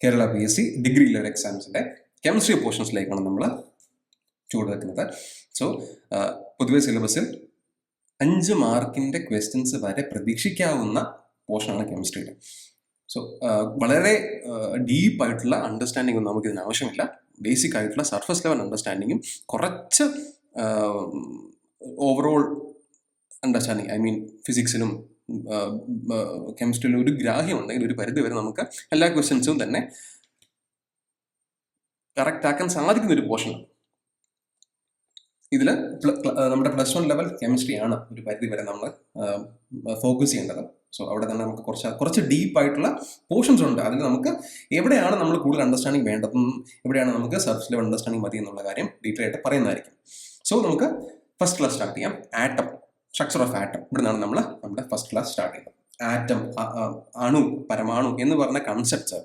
Kerala PSC degree level എക്സാംസിൻ്റെ chemistry പോർഷൻസിലേക്കാണ് നമ്മൾ ചുവടുവെക്കുന്നത്. സോ പൊതുവെ സിലബസിൽ 5 മാർക്കിൻ്റെ ക്വസ്റ്റ്യൻസ് വരെ പ്രതീക്ഷിക്കാവുന്ന പോർഷനാണ് കെമിസ്ട്രിയുടെ. സോ വളരെ ഡീപ്പായിട്ടുള്ള അണ്ടർസ്റ്റാൻഡിംഗ് ഒന്നും നമുക്കിതിന് ആവശ്യമില്ല. ബേസിക് ആയിട്ടുള്ള സർഫസ് ലെവൽ അണ്ടർസ്റ്റാൻഡിങ്ങും കുറച്ച് ഓവറോൾ അണ്ടർസ്റ്റാൻഡിങ്, ഐ മീൻ ഫിസിക്സിലും കെമിസ്ട്രിയിലും ഒരു ഗ്രാഹ്യം ഉണ്ടെങ്കിൽ ഒരു പരിധി വരെ നമുക്ക് എല്ലാ ക്വസ്റ്റ്യൻസും തന്നെ കറക്റ്റ് ആക്കാൻ സാധിക്കുന്ന ഒരു പോർഷനാണ്. ഇതിൽ നമ്മുടെ +1 ലെവൽ കെമിസ്ട്രിയാണ് ഒരു പരിധി വരെ നമ്മൾ ഫോക്കസ് ചെയ്യേണ്ടത്. സോ അവിടെ തന്നെ നമുക്ക് കുറച്ച് ഡീപ്പായിട്ടുള്ള പോർഷൻസ് ഉണ്ട്. അതിൽ നമുക്ക് എവിടെയാണ് നമ്മൾ കൂടുതൽ അണ്ടർസ്റ്റാൻഡിങ് വേണ്ടതെന്നും എവിടെയാണ് നമുക്ക് സർഫസ് ലെവൽ അണ്ടർസ്റ്റാൻഡിങ് മതി എന്നുള്ള കാര്യം ഡീറ്റെയിൽ ആയിട്ട് പറയുന്നതായിരിക്കും. സോ നമുക്ക് ഫസ്റ്റ് ക്ലാസ് സ്റ്റാർട്ട് ചെയ്യാം. Atom, structure of atom. ഇവിടെ നിന്നാണ് നമ്മൾ നമ്മുടെ ഫസ്റ്റ് ക്ലാസ് സ്റ്റാർട്ട് ചെയ്യുന്നത്. ആറ്റം, അണു, പരമാണു എന്ന് പറഞ്ഞ concepts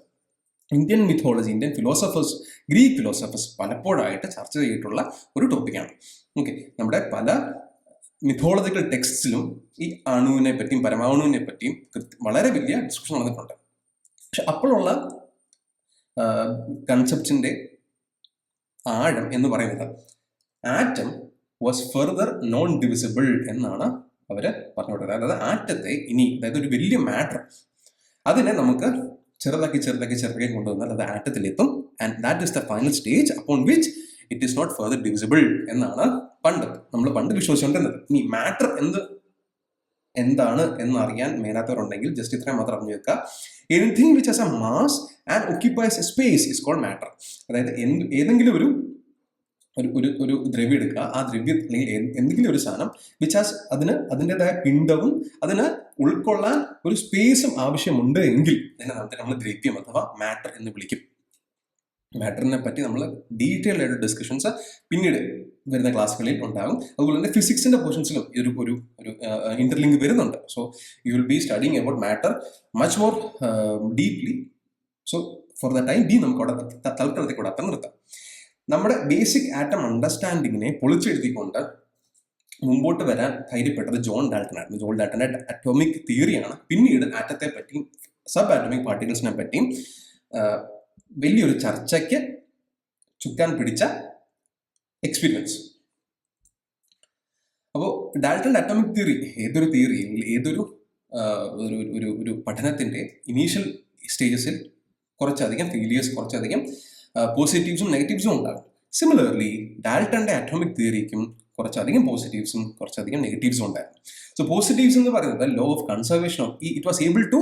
Indian mythology, Indian philosophers, Greek philosophers പലപ്പോഴായിട്ട് ചർച്ച ചെയ്തിട്ടുള്ള ഒരു ടോപ്പിക്കാണ്. ഓക്കെ, നമ്മുടെ പല മിഥോളജിക്കൽ ടെക്സ്റ്റിലും ഈ അണുവിനെ പറ്റിയും പരമാണുവിനെ പറ്റിയും വളരെ വലിയ ഡിസ്കഷൻ നടന്നിട്ടുണ്ട്. പക്ഷെ അപ്പോഴുള്ള കൺസെപ്റ്റിന്റെ ആഴം എന്ന് പറയുന്നത് atom was further non divisible എന്നാണ് അവർ പറഞ്ഞുകൊടുക്കുന്നത്. അതായത് ആറ്റത്തെ അതായത് ഒരു വലിയ മാറ്റർ, അതിനെ നമുക്ക് ചെറുതാക്കി കൊണ്ടുവന്നാൽ അത് ആറ്റത്തിലെത്തും. And that is the final stage upon which it is not further divisible എന്നാണ് നമ്മൾ പണ്ട് വിശ്വസിച്ചുകൊണ്ടിരുന്നത്. ഇനി മാറ്റർ എന്താണ് എന്നറിയാൻ മേലാത്തവരുണ്ടെങ്കിൽ ജസ്റ്റ് ഇത്രയും മാത്രം അറിഞ്ഞു വെക്കുക. Anything which has a mass and occupies a space is called matter. അതായത് ഏതെങ്കിലും ഒരു ദ്രവ്യം എടുക്കുക, ആ ദ്രവ്യം അല്ലെങ്കിൽ എന്തെങ്കിലും ഒരു സാധനം വിച്ച് ഹാസ് അതിൻ്റെതായ പിണ്ഡവും അതിന് ഉൾക്കൊള്ളാൻ ഒരു സ്പേസും ആവശ്യമുണ്ട് എങ്കിൽ നമ്മൾ ദ്രവ്യം അഥവാ മാറ്റർ എന്ന് വിളിക്കും. മാറ്ററിനെ പറ്റി നമ്മൾ ഡീറ്റെയിൽ ആയിട്ട് ഡിസ്കഷൻസ് പിന്നീട് വരുന്ന ക്ലാസ്സുകളിൽ ഉണ്ടാകും. അതുപോലെ തന്നെ ഫിസിക്സിന്റെ പോർഷൻസിലും ഒരു ഇന്റർലിങ്ക് വരുന്നുണ്ട്. So you will be studying about matter much more deeply. So for the time നമുക്ക് അവിടെ തൽക്കാലത്തേക്ക് അവിടെ നിർത്താം. നമ്മുടെ ബേസിക് ആറ്റം അണ്ടർസ്റ്റാൻഡിങ്ങിനെ പൊളിച്ചെഴുതിക്കൊണ്ട് മുമ്പോട്ട് വരാൻ ധൈര്യപ്പെട്ടത് ജോൺ ഡാൾട്ടൺ ആയിരുന്നു. ജോൺ ഡാൾട്ടന്റെ അറ്റോമിക് തിയറിയാണ് പിന്നീട് ആറ്റത്തെ പറ്റിയും സബ് ആറ്റോമിക് പാർട്ടിക്കിൾസിനെ പറ്റിയും വലിയൊരു ചർച്ചയ്ക്ക് ചുക്കാൻ പിടിച്ച എക്സ്പീരിയൻസ്. അപ്പോൾ ഡാൾട്ടന്റെ അറ്റോമിക് തിയറി ഏതൊരു ഒരു പഠനത്തിന്റെ ഇനീഷ്യൽ സ്റ്റേജസിൽ കുറച്ചധികം ഫെയിലിയേഴ്സ്, കുറച്ചധികം പോസിറ്റീവ്സും നെഗറ്റീവ്സും ഉണ്ടാകും. സിമിലർലി ഡാൾട്ടന്റെ അറ്റോമിക് തിയറിക്കും കുറച്ചധികം പോസിറ്റീവ്സും കുറച്ചധികം നെഗറ്റീവ്സും ഉണ്ടായിരുന്നു. സോ പോസിറ്റീവ്സ് എന്ന് പറയുന്നത് law of conservation of it was able to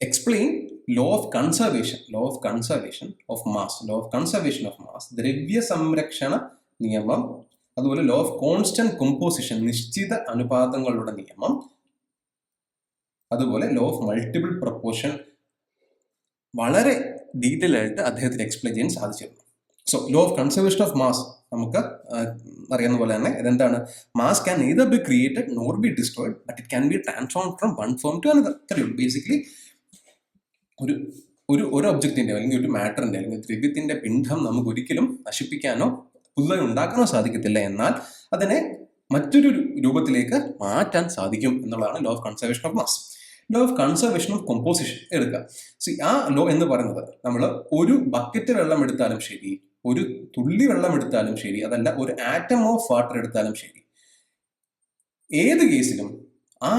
explain law of conservation of mass, ദ്രവ്യ സംരക്ഷണ നിയമം, അതുപോലെ ലോ ഓഫ് കോൺസ്റ്റന്റ് കോമ്പോസിഷൻ, നിശ്ചിത അനുപാതങ്ങളുടെ നിയമം, അതുപോലെ ലോ ഓഫ് മൾട്ടിപ്പിൾ പ്രൊപ്പോർഷൻ വളരെ ഡീറ്റെയിൽ ആയിട്ട് അദ്ദേഹത്തിന് എക്സ്പ്ലെയിൻ ചെയ്യാൻ സാധിച്ചിരുന്നു. So law of conservation of mass നമുക്ക് അറിയാവുന്ന പോലെ തന്നെ ഇതെന്താണ്? Mass can neither be created nor be destroyed, but it can be transform from one form to another. അത്രയുള്ളൂ. ബേസിക്കലി ഒരു ഒബ്ജക്റ്റിന്റെ അല്ലെങ്കിൽ ഒരു മാറ്ററിന്റെ അല്ലെങ്കിൽ ദ്രവ്യത്തിന്റെ പിണ്ഡം നമുക്ക് ഒരിക്കലും നശിപ്പിക്കാനോ പുതുതായി ഉണ്ടാക്കാനോ സാധിക്കത്തില്ല. എന്നാൽ അതിനെ മറ്റൊരു രൂപത്തിലേക്ക് മാറ്റാൻ സാധിക്കും എന്നുള്ളതാണ് law of conservation of mass. Law of conservation of composition എടുക്കുക. ആ ലോ എന്ന് പറയുന്നത് നമ്മൾ ഒരു ബക്കറ്റ് വെള്ളം എടുത്താലും ശരി, ഒരു തുള്ളി വെള്ളം എടുത്താലും ശരി, അതല്ല ഒരു ആറ്റം ഓഫ് വാട്ടർ എടുത്താലും ശരി, ഏത് കേസിലും ആ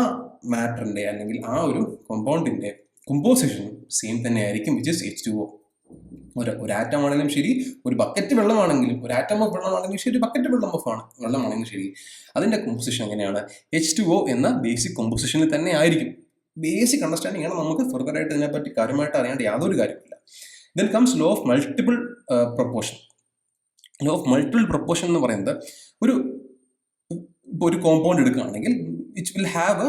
മാറ്ററിന്റെ അല്ലെങ്കിൽ ആ ഒരു കോമ്പൗണ്ടിന്റെ കോമ്പോസിഷൻ സെയിം തന്നെ ആയിരിക്കും, വിച്ച് ഇസ് H2O. ഒരു ആറ്റം ആണെങ്കിലും ശരി, ഒരു ബക്കറ്റ് വെള്ളമാണെങ്കിലും, ഒരു ആറ്റം ഓഫ് വെള്ളമാണെങ്കിലും ശരി, ഒരു ബക്കറ്റ് വെള്ളമാണെങ്കിലും ശരി, അതിന്റെ കോമ്പോസിഷൻ എങ്ങനെയാണ്? H2O എന്ന ബേസിക് കോമ്പോസിഷനിൽ തന്നെ ആയിരിക്കും. ബേസിക് അണ്ടർസ്റ്റാൻഡിംഗ് ആണ്. നമുക്ക് ഫർദർ ആയിട്ട് ഇതിനെപ്പറ്റി കാര്യമായിട്ട് അറിയേണ്ട യാതൊരു കാര്യമില്ല. Then comes law of multiple proportion. Law of multiple proportion എന്ന് പറയുന്നത് ഒരു കോമ്പൗണ്ട് എടുക്കുകയാണെങ്കിൽ it will have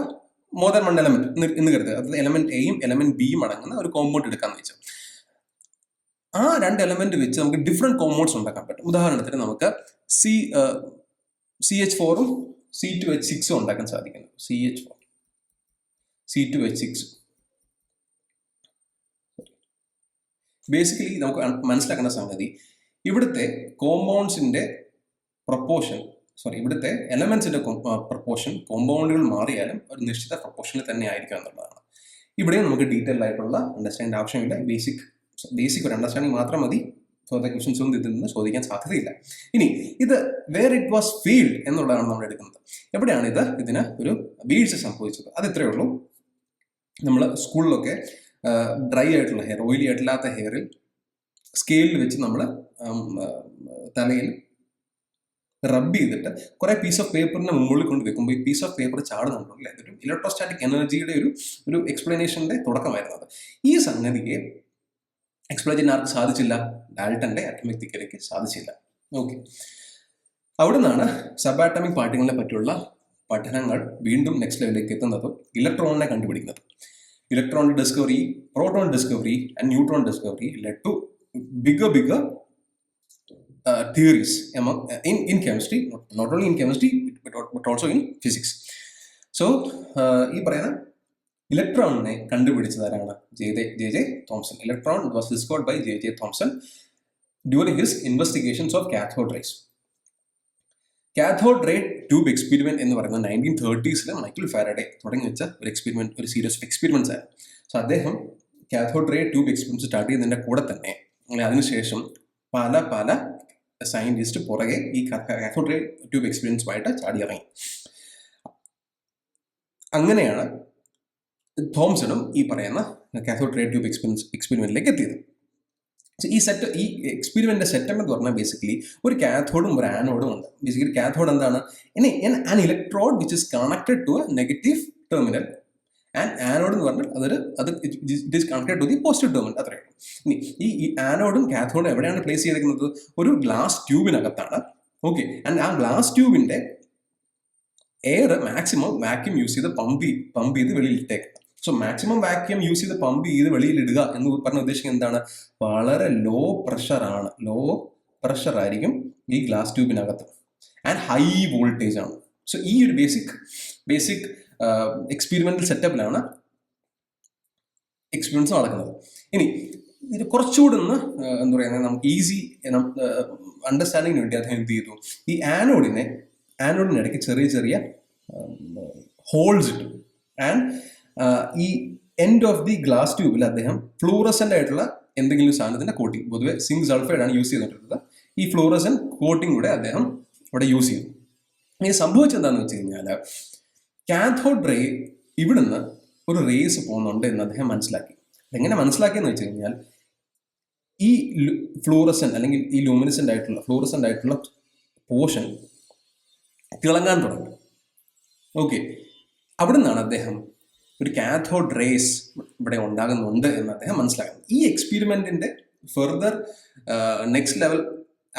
more than one element എന്ന് കരുതുക. അതായത് എലമെന്റ് എയും എലമെന്റ് ബിയും അടങ്ങുന്ന ഒരു കോമ്പൗണ്ട് എടുക്കാന്ന് വെച്ചാൽ ആ 2 എലമെന്റ് വെച്ച് നമുക്ക് ഡിഫറെന്റ് കോമ്പൗണ്ട്സ് ഉണ്ടാക്കാൻ പറ്റും. ഉദാഹരണത്തിന് നമുക്ക് CH4ഉം C2H6ഉം ഉണ്ടാക്കാൻ സാധിക്കുന്നു. CH4 C2H6. ബേസിക്കലി നമുക്ക് മനസ്സിലാക്കേണ്ട സംഗതി, ഇവിടുത്തെ കോമ്പൗണ്ട്സിന്റെ പ്രൊപ്പോർഷൻ ഇവിടുത്തെ എലമെന്റ്സിന്റെ പ്രൊപ്പോർഷൻ കോമ്പൗണ്ടുകൾ മാറിയാലും ഒരു നിശ്ചിത പ്രൊപ്പോർഷനിൽ തന്നെ ആയിരിക്കും എന്നുള്ളതാണ്. ഇവിടെയും നമുക്ക് ഡീറ്റെയിൽ ആയിട്ടുള്ള അണ്ടർസ്റ്റാൻഡ് ആവശ്യമില്ല. ബേസിക് ഒരു അണ്ടർസ്റ്റാൻഡിങ് മാത്രം മതി. ഫർദർ ക്വസ്റ്റൻസ് ഒന്നും ഇതിൽ നിന്ന് ചോദിക്കാൻ സാധ്യതയില്ല. ഇനി ഇത് വേർ ഇറ്റ് വാസ് ഫീൽഡ് എന്നുള്ളതാണ് നമ്മൾ എടുക്കുന്നത്. എവിടെയാണ് ഇതിന് ഒരു വീഴ്ച സംഭവിച്ചത്? അത് ഇത്രയേ ഉള്ളൂ. നമ്മൾ സ്കൂളിലൊക്കെ ഡ്രൈ ആയിട്ടുള്ള ഹെയർ, ഓയിലി ആയിട്ടില്ലാത്ത ഹെയറിൽ സ്കെയിലിൽ വെച്ച് നമ്മൾ തലയിൽ റബ്ബ് ചെയ്തിട്ട് കുറെ പീസ് ഓഫ് പേപ്പറിന്റെ മുകളിൽ കൊണ്ട് വെക്കുമ്പോൾ ഈ പീസ് ഓഫ് പേപ്പർ ചാടുന്നുണ്ടല്ലേ, അതൊരു ഇലക്ട്രോസ്റ്റാറ്റിക് എനർജിയുടെ ഒരു എക്സ്പ്ലനേഷന്റെ തുടക്കമായിരുന്നത്. ഈ സംഗതിയെ എക്സ്പ്ലെയിൻ ചെയ്യാൻ ആർക്ക് സാധിച്ചില്ല? ഡാൽട്ടന്റെ അറ്റോമിക് തിയറിക്ക് സാധിച്ചില്ല. ഓക്കെ, അവിടെ നിന്നാണ് സബ് ആറ്റോമിക് പാർട്ടിക്കിളിനെ പറ്റിയുള്ള പഠനങ്ങൾ വീണ്ടും നെക്സ്റ്റ് ലെവലിലേക്ക് എത്തുന്നതും ഇലക്ട്രോണിനെ കണ്ടുപിടിക്കുന്നത്. Electron discovery, proton discovery and neutron discovery led to bigger theories in chemistry, not only in chemistry but also in physics. So ഈ പറയുന്ന ഇലക്ട്രോണിനെ കണ്ടുപിടിച്ചതാരാണ്? J.J. Thomson. Electron was discovered by J.J. Thomson during his investigations of cathode rays. Cathode ray tube experiment എന്ന് പറയുന്നത് 1930s Michael Faraday തുടങ്ങി വെച്ച ഒരു series of experiments ആയിരുന്നു. So അദ്ദേഹം cathode ray tube experiment start ചെയ്യുന്നതിന്റെ കൂടെ തന്നെ അതിനുശേഷം പല സയന്റിസ്റ്റ് പുറകെ ഈ കാഥോഡ് റേ ട്യൂബ് എക്സ്പെരിമെന്റ്സുമായിട്ട് ചാടി ഇറങ്ങി. അങ്ങനെയാണ് തോംസണും ഈ പറയുന്ന കാഥോഡ് റേ ട്യൂബ് എക്സ്പെരിമെന്റിലേക്ക് എത്തിയത്. ഈ എക്സ്പെരിമെന്റിന്റെ സെറ്റപ്പ് എന്ന് പറഞ്ഞാൽ ബേസിക്കലി ഒരു കാഥോഡും ഒരു ആനോഡും ഉണ്ട്. ബേസിക്കലി കാഥോഡ് എന്താണ്? An electrode which is connected to a negative terminal, and anode എന്ന് പറഞ്ഞാൽ it is connected to the positive terminal. അത്രയാണ്. ഇനി ഈ ആനോഡും കാഥോഡും എവിടെയാണ് പ്ലേസ് ചെയ്തിരിക്കുന്നത്? ഒരു ഗ്ലാസ് ട്യൂബിനകത്താണ്. ഓക്കെ, ആൻഡ് ആ ഗ്ലാസ് ട്യൂബിന്റെ എയർ മാക്സിമം വാക്യൂം യൂസ് ചെയ്ത് പമ്പ് ചെയ്ത് വെളിയിലിട്ടേക്ക്. സോ മാക്സിമം വാക്യൂം യൂസ് ചെയ്ത് പമ്പ് ചെയ്ത് വെളിയിലിടുക എന്ന് പറഞ്ഞ ഉദ്ദേശിക്കുന്നത് എന്താണ്? വളരെ ലോ പ്രഷർ ആയിരിക്കും ഈ ഗ്ലാസ് ട്യൂബിനകത്ത്, ആൻഡ് ഹൈ വോൾട്ടേജ് ആണ്. സോ ഈ ഒരു ബേസിക് എക്സ്പെരിമെന്റൽ സെറ്റപ്പിലാണ് എക്സ്പീരിയൻസ് നടക്കുന്നത്. ഇനി ഇത് കുറച്ചുകൂടെ ഒന്ന് എന്താ പറയുക, നമുക്ക് ഈസി അണ്ടർസ്റ്റാൻഡിങ്ങിന് വേണ്ടി അദ്ദേഹം എന്ത് ചെയ്തു? ഈ ആനോഡിനിടയ്ക്ക് ചെറിയ ഹോൾസ് ഇട്ടു. ആൻഡ് ഈ എൻഡ് ഓഫ് ദി ഗ്ലാസ് ട്യൂബിൽ അദ്ദേഹം ഫ്ലൂറസെന്റ് ആയിട്ടുള്ള എന്തെങ്കിലും സാധനത്തിന്റെ കോട്ടിങ്, പൊതുവെ സിങ്ക് സൾഫൈഡ് ആണ് യൂസ് ചെയ്തിട്ടുള്ളത്, ഈ ഫ്ലൂറസെന്റ് കോട്ടിങ് കൂടെ അദ്ദേഹം ഇവിടെ യൂസ് ചെയ്തു. ഇനി സംഭവിച്ചെന്താന്ന് വെച്ച് കഴിഞ്ഞാൽ കാഥോഡ് റേ ഇവിടുന്ന് ഒരു റേസ് പോകുന്നുണ്ട് എന്ന് അദ്ദേഹം മനസ്സിലാക്കി. എങ്ങനെ മനസ്സിലാക്കിയെന്ന് വെച്ച് കഴിഞ്ഞാൽ ഈ ഫ്ലൂറസെന്റ് അല്ലെങ്കിൽ ഈ ലൂമിനസെന്റ് ആയിട്ടുള്ള പോർഷൻ തിളങ്ങാൻ തുടങ്ങി. ഓക്കെ, അവിടെ നിന്നാണ് അദ്ദേഹം ഒരു കാഥോഡ് റേസ് ഇവിടെ ഉണ്ടാകുന്നുണ്ട് എന്ന് അദ്ദേഹം മനസ്സിലാക്കി. ഈ എക്സ്പെരിമെന്റിന്റെ ഫെർദർ നെക്സ്റ്റ് ലെവൽ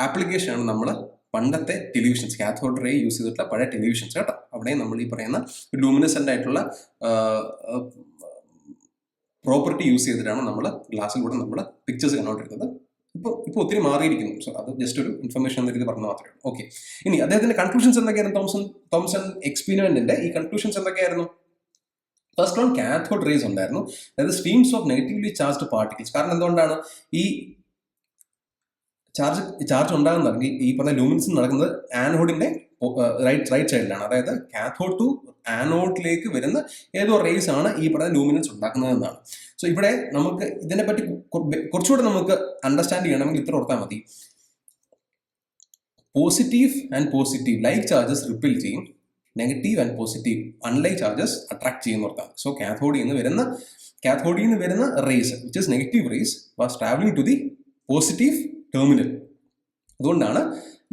ആപ്ലിക്കേഷൻ ആണ് നമ്മൾ പണ്ടത്തെ ടെലിവിഷൻസ്, കാഥോഡ് റേ യൂസ് ചെയ്തിട്ടുള്ള പഴയ ടെലിവിഷൻസ് കേട്ടോ. അവിടെ നമ്മൾ ഈ പറയുന്ന ലൂമിനസെന്റ് ആയിട്ടുള്ള പ്രോപ്പർട്ടി യൂസ് ചെയ്തിട്ടാണ് നമ്മൾ ഗ്ലാസ്സിലൂടെ നമ്മൾ പിക്ചേഴ്സ് കണ്ടുകൊണ്ടിരുന്നത്. ഇപ്പോൾ ഒത്തിരി മാറിയിരിക്കുന്നു. സോ അത് ജസ്റ്റ് ഒരു ഇൻഫർമേഷൻ എന്ന രീതി പറഞ്ഞ മാത്രമേ ഉള്ളൂ. ഓക്കെ, ഇനി അദ്ദേഹത്തിന്റെ കൺക്ലൂഷൻസ് എന്തൊക്കെയായിരുന്നു? തോംസൺ എക്സ്പെരിമെന്റിന്റെ ഈ കൺക്ലൂഷൻസ് എന്തൊക്കെയായിരുന്നു? ഫസ്റ്റ് വൺ, കാഥോഡ് റേസ് ഉണ്ടായിരുന്നു, അതായത് streams of negatively charged particles. കാരണം എന്തുകൊണ്ടാണ് ഈ ചാർജ് ഉണ്ടാകുന്നത്? ഈ പറഞ്ഞ ലൂമിനൻസ് നടക്കുന്നത് ആനോഡിന്റെ റൈറ്റ് സൈഡിലാണ്. അതായത് കാഥോഡ് ടു ആനോഡിലേക്ക് വരുന്ന ഏതോ റേസ് ആണ് ഈ പറഞ്ഞ ലൂമിനൻസ് ഉണ്ടാക്കുന്നത് എന്നാണ്. സോ ഇവിടെ നമുക്ക് ഇതിനെപ്പറ്റി കുറച്ചുകൂടെ നമുക്ക് അണ്ടർസ്റ്റാൻഡ് ചെയ്യണമെങ്കിൽ ഇത്ര ഓർത്താൽ മതി. പോസിറ്റീവ് ലൈക്ക് ചാർജസ് റിപ്പിൽ ചെയ്യും, negative and positive unlike charges attract ചെയ്യുന്ന ഓർത്താൽ. സോ കാഥോഡിൽ നിന്ന് വരുന്ന rays which is negative rays was travelling to the positive terminal. അതുകൊണ്ടാണ്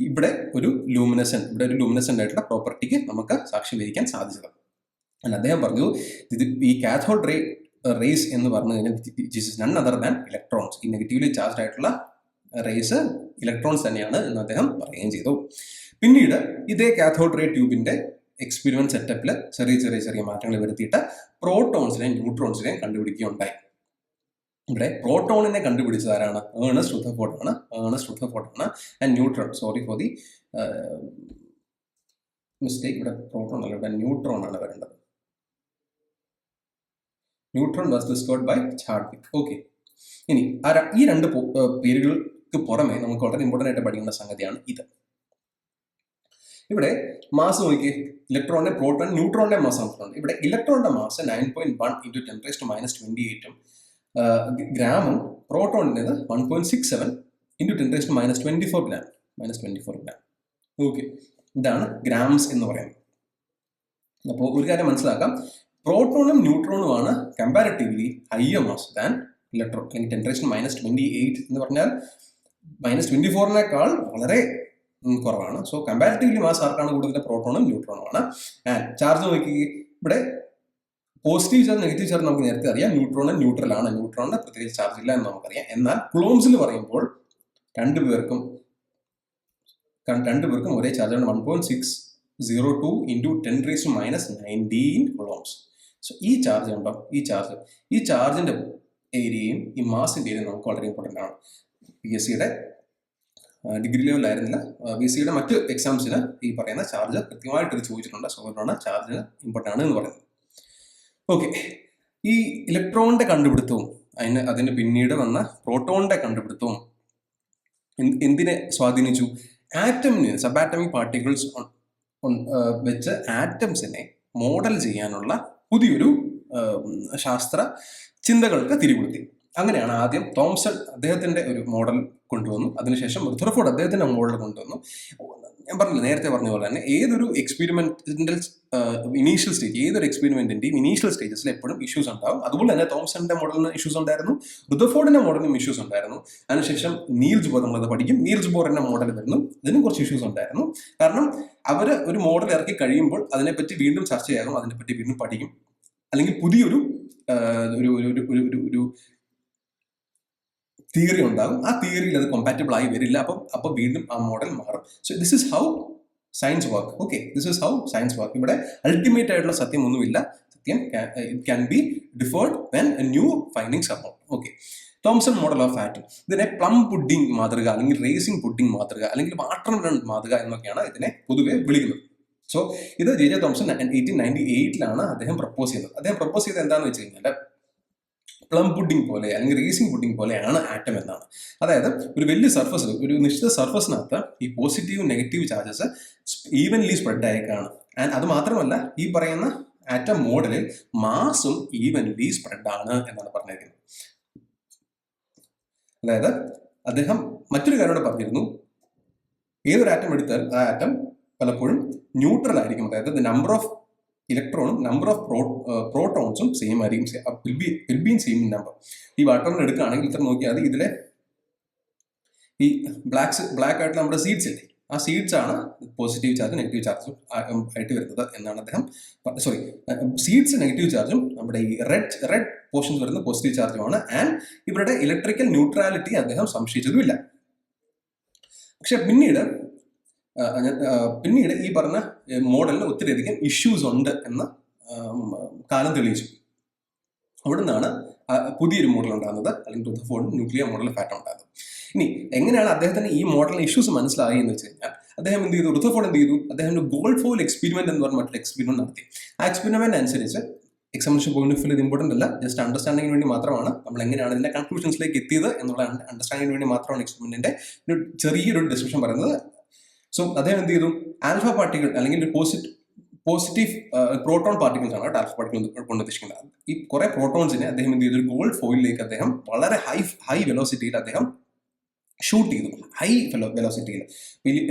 ഇവിടെ ഒരു ലൂമിനസെന്റ് ആയിട്ടുള്ള പ്രോപ്പർട്ടിക്ക് നമുക്ക് സാക്ഷ്യം വഹിക്കാൻ സാധിച്ചത്. അദ്ദേഹം പറഞ്ഞു ഈ കാഥോഡ് റേസ് എന്ന് പറഞ്ഞു കഴിഞ്ഞാൽ this is none other than electrons. ഈ നെഗറ്റീവ്ലി ചാർജ്ഡ് ആയിട്ടുള്ള റേസ് ഇലക്ട്രോൺസ് തന്നെയാണ് എന്ന് അദ്ദേഹം പറയുകയും ചെയ്തു. പിന്നീട് ഇതേ കാഥോഡ് റേ ട്യൂബിന്റെ എക്സ്പെരിമെന്റ് സെറ്റപ്പിൽ ചെറിയ മാറ്റങ്ങൾ വരുത്തിയിട്ട് പ്രോട്ടോൺസിനെയും ന്യൂട്രോൺസിനെയും കണ്ടുപിടിക്കുകയുണ്ടായി. ഇവിടെ പ്രോട്ടോണിനെ കണ്ടുപിടിച്ചത് ആരാണ്? ഏണസ്റ്റ് റുദർഫോർഡ് ആണ്. And neutron, sorry for the mistake, ഇവിടെ പ്രോട്ടോൺ അല്ല, ഇവിടെ ന്യൂട്രോൺ ആണ് വരേണ്ടത്. Neutron was discovered by Chadwick. Okay, ഇനി ഈ രണ്ട് പേരുകൾക്ക് പുറമെ നമുക്ക് വളരെ ഇമ്പോർട്ടൻ്റ് ആയിട്ട് പഠിക്കേണ്ട സംഗതിയാണ് ഇത്. ഇവിടെ മാസ് നോക്കിയേ, ഇലക്ട്രോണിന്റെ പ്രോട്ടോൺ ന്യൂട്രോണിന്റെ മാസ് തന്നിട്ടുണ്ട്. ഇവിടെ ഇലക്ട്രോണിന്റെ മാസ് 9.1 × 10⁻28 ഗ്രാമും പ്രോട്ടോണിൻ്റെത് 1.67 × 10⁻24 ഗ്രാം -24 ഗ്രാം. ഓക്കെ, ഇതാണ് ഗ്രാംസ് എന്ന് പറയുന്നത്. അപ്പോൾ ഒരു കാര്യം മനസ്സിലാക്കാം, പ്രോട്ടോണും ന്യൂട്രോണുമാണ് comparatively higher mass than electron. അല്ലെങ്കിൽ 10⁻28 എന്ന് പറഞ്ഞാൽ -24 വളരെ കുറവാണ്. സോ കമ്പാരിറ്റീവ്ലി മാസ് ആർക്കാണ് കൂടുതൽ? പ്രോട്ടോണും ന്യൂട്രോണുമാണ്. ആൻഡ് ചാർജ് നോക്കി, ഇവിടെ പോസിറ്റീവ് ചാർജ് നെഗറ്റീവ് ചാർജ് നമുക്ക് നേരത്തെ അറിയാം. ന്യൂട്രോൺ ന്യൂട്രൽ ആണ്, ന്യൂട്രോണിന് പ്രത്യേകിച്ച് ചാർജ് ഇല്ല എന്ന് നമുക്കറിയാം. എന്നാൽ കുളോംസിൽ പറയുമ്പോൾ രണ്ടുപേർക്കും ഒരേ ചാർജാണ്, 1.602 × 10⁻19 കുളോംസ്. സോ ഈ ചാർജ് ഉണ്ടോ, ഈ ചാർജിന്റെ ഏരിയയും ഈ മാസിന്റെ ഏരിയയും നമുക്ക് വളരെ ഇമ്പോർട്ടൻ്റ് ആണ്. PSCയുടെ ഡിഗ്രി ലെവലായിരുന്നില്ല, PSCയുടെ മറ്റ് എക്സാംസിന് ഈ പറയുന്ന ചാർജ് കൃത്യമായിട്ട് ഇത് ചോദിച്ചിട്ടുണ്ട്. സോ അതുകൊണ്ടാണ് ചാർജ് ഇമ്പോർട്ടൻ്റ് ആണ് എന്ന് പറയുന്നത്. ഓക്കെ, ഈ ഇലക്ട്രോണിന്റെ കണ്ടുപിടുത്തവും അതിന് പിന്നീട് വന്ന പ്രോട്ടോണിന്റെ കണ്ടുപിടുത്തവും എന്തിനെ സ്വാധീനിച്ചു? ആറ്റമിന്, സബാറ്റമിക് പാർട്ടിക്കിൾസ് വെച്ച് ആറ്റംസിനെ മോഡൽ ചെയ്യാനുള്ള പുതിയൊരു ശാസ്ത്ര ചിന്തകൾക്ക് തിരികൊളുത്തി. അങ്ങനെയാണ് ആദ്യം തോംസൺ അദ്ദേഹത്തിന്റെ ഒരു മോഡൽ കൊണ്ടുവന്നു. അതിനുശേഷം റുദർഫോർഡ് അദ്ദേഹത്തിന്റെ മോഡൽ കൊണ്ടുവന്നു. ഞാൻ പറഞ്ഞില്ല, നേരത്തെ പറഞ്ഞ പോലെ തന്നെ ഏതൊരു എക്സ്പെരിമെന്റിന്റെ ഇനീഷ്യൽ സ്റ്റേജ്, ഏതൊരു എക്സ്പെരിമെന്റിന്റെയും ഇനീഷ്യൽ സ്റ്റേജസിൽ എപ്പോഴും ഇഷ്യൂസ് ഉണ്ടാവും. അതുപോലെ തന്നെ തോംസന്റെ മോഡലിന് ഇഷ്യൂസ് ഉണ്ടായിരുന്നു, റുദർഫോർഡിന്റെ മോഡലിനും ഇഷ്യൂസ് ഉണ്ടായിരുന്നു. അതിനുശേഷം നീൽസ് ബോർ, നമ്മളത് പഠിക്കും, നീൽസ് ബോറിന്റെ മോഡൽ വരുന്നു, ഇതിനും കുറച്ച് ഇഷ്യൂസ് ഉണ്ടായിരുന്നു. കാരണം അവർ ഒരു മോഡൽ ഇറക്കി കഴിയുമ്പോൾ അതിനെപ്പറ്റി വീണ്ടും ചർച്ചയാകും, അതിനെപ്പറ്റി വീണ്ടും പഠിക്കും, അല്ലെങ്കിൽ പുതിയൊരു ഒരു തിയറി ഉണ്ടാകും. ആ തിയറിയിൽ അത് കോമ്പാറ്റബിൾ ആയി വരില്ല, അപ്പം വീണ്ടും ആ മോഡൽ മാറും. So this is how science work. Okay, this is how science work. ഇവിടെ അൾട്ടിമേറ്റ് ആയിട്ടുള്ള സത്യം ഒന്നുമില്ല. സത്യം it can be differed when a new findings about. Okay, Thomson model of atom, ഇതിനെ പ്ലം പുഡിംഗ് മാതൃക, അല്ലെങ്കിൽ റേസിംഗ് പുഡിംഗ് മാതൃക, അല്ലെങ്കിൽ വാട്ടർമെലൺ മാതൃക എന്നൊക്കെയാണ് ഇതിനെ പൊതുവെ വിളിക്കുന്നത്. സോ ഇത് J.J. തോംസൺ 1898 അദ്ദേഹം പ്രപ്പോസ് ചെയ്യുന്നത്. അദ്ദേഹം പ്രപ്പോസ് ചെയ്തത് എന്താണെന്ന് വെച്ച് കഴിഞ്ഞാൽ, പ്ലം പുഡിംഗ് പോലെ അല്ലെങ്കിൽ റേസിംഗ് പുഡിംഗ് പോലെയാണ് ആറ്റം എന്നാണ്. അതായത് ഒരു വലിയ സർഫസിൽ, ഒരു നിശ്ചിത സർഫസിനകത്ത് ഈ positive negative charges evenly spread ആയേക്കാണ്. ആൻഡ് അത് മാത്രമല്ല, ഈ പറയുന്ന ആറ്റം മോഡലിൽ മാസും ഈവൻലി സ്പ്രെഡ് ആണ് എന്നാണ് പറഞ്ഞിരിക്കുന്നത്. അതായത് അദ്ദേഹം മറ്റൊരു കാര്യം കൂടെ പറഞ്ഞിരുന്നു, ഏതൊരു ആറ്റം എടുത്താൽ ആ ആറ്റം പലപ്പോഴും ന്യൂട്രൽ ആയിരിക്കും. അതായത് ദ നമ്പർ ഓഫ് ഇലക്ട്രോണും നമ്പർ ഓഫ് പ്രോട്ടോൺസും സെയിം ആയിരിക്കും, will be in same number. ഈ വാട്ടറിന് എടുക്കുകയാണെങ്കിൽ ഇത്ര നോക്കിയാൽ മതി, ഇതിലെ ഈ ബ്ലാക്ക് ആയിട്ട് നമ്മുടെ സീഡ്സ് ഇല്ലേ, ആ സീഡ്സ് ആണ് പോസിറ്റീവ് ചാർജും നെഗറ്റീവ് ചാർജും ആയിട്ട് വരുന്നത് എന്നാണ് അദ്ദേഹം. സീഡ്സ് നെഗറ്റീവ് ചാർജും നമ്മുടെ ഈ റെഡ് പോർഷൻസ് വരുന്ന പോസിറ്റീവ് ചാർജുമാണ്. ആൻഡ് ഇവരുടെ ഇലക്ട്രിക്കൽ ന്യൂട്രാലിറ്റി അദ്ദേഹം സംശയിച്ചതുമില്ല. പക്ഷെ പിന്നീട് ഈ പറഞ്ഞ മോഡലിന് ഒത്തിരിയധികം ഇഷ്യൂസ് ഉണ്ട് എന്ന് കാലം തെളിയിച്ചു. അവിടെ നിന്നാണ് പുതിയൊരു മോഡൽ ഉണ്ടാകുന്നത്, അല്ലെങ്കിൽ Rutherford nuclear model of atom ഉണ്ടാകുന്നത്. ഇനി എങ്ങനെയാണ് അദ്ദേഹത്തിന് ഈ മോഡലിന് ഇഷ്യൂസ് മനസ്സിലായി എന്ന് വെച്ച് കഴിഞ്ഞാൽ, അദ്ദേഹം എന്ത് ചെയ്തു, റുദർഫോർഡ് എന്ത് ചെയ്തു, അദ്ദേഹം ഒരു ഗോൾഡ് ഫോയിൽ എക്സ്പെരിമെന്റ് എന്ന് പറഞ്ഞ മറ്റൊരു എക്സ്പെരിമെന്റ് നടത്തി. ആ എക്സ്പെരിമെന്റ് അനുസരിച്ച് എക്സാമിനേഷൻ പോയിന്റ് ഓഫ് വ്യൂ ഇത് ഇമ്പോർട്ടൻ്റ് അല്ല, ജസ്റ്റ് അണ്ടർസ്റ്റാൻഡിങ്ങിന് വേണ്ടി മാത്രമാണ്, നമ്മൾ എങ്ങനെയാണ് ഇതിന്റെ കൺക്ലൂഷൻസിലേക്ക് എത്തിയത് എന്നുള്ള അണ്ടർസ്റ്റാൻഡിങ്ങിന് വേണ്ടി മാത്രമാണ് എക്സ്പെരിമെന്റിന്റെ ഒരു ചെറിയൊരു ഡിസ്ക്രിപ്ഷൻ പറയുന്നത്. സോ അദ്ദേഹം എന്ത് ചെയ്തു, ആൽഫ പാർട്ടിക്കിൾ അല്ലെങ്കിൽ പോസിറ്റീവ് പ്രോട്ടോൺ പാർട്ടിക്കിൾസ് ആണ് ആൽഫ പാർട്ടിക്കിൾ കൊണ്ട് ഉദ്ദേശിക്കുന്നത്. ഈ കുറെ പ്രോട്ടോൺസിനെ അദ്ദേഹം എന്ത് ചെയ്തു, ഒരു ഗോൾഡ് ഫോയിലേക്ക് അദ്ദേഹം വളരെ ഹൈ വെലോസിറ്റിയിൽ അദ്ദേഹം ഷൂട്ട് ചെയ്തു, ഹൈ വെലോസിറ്റിയിൽ.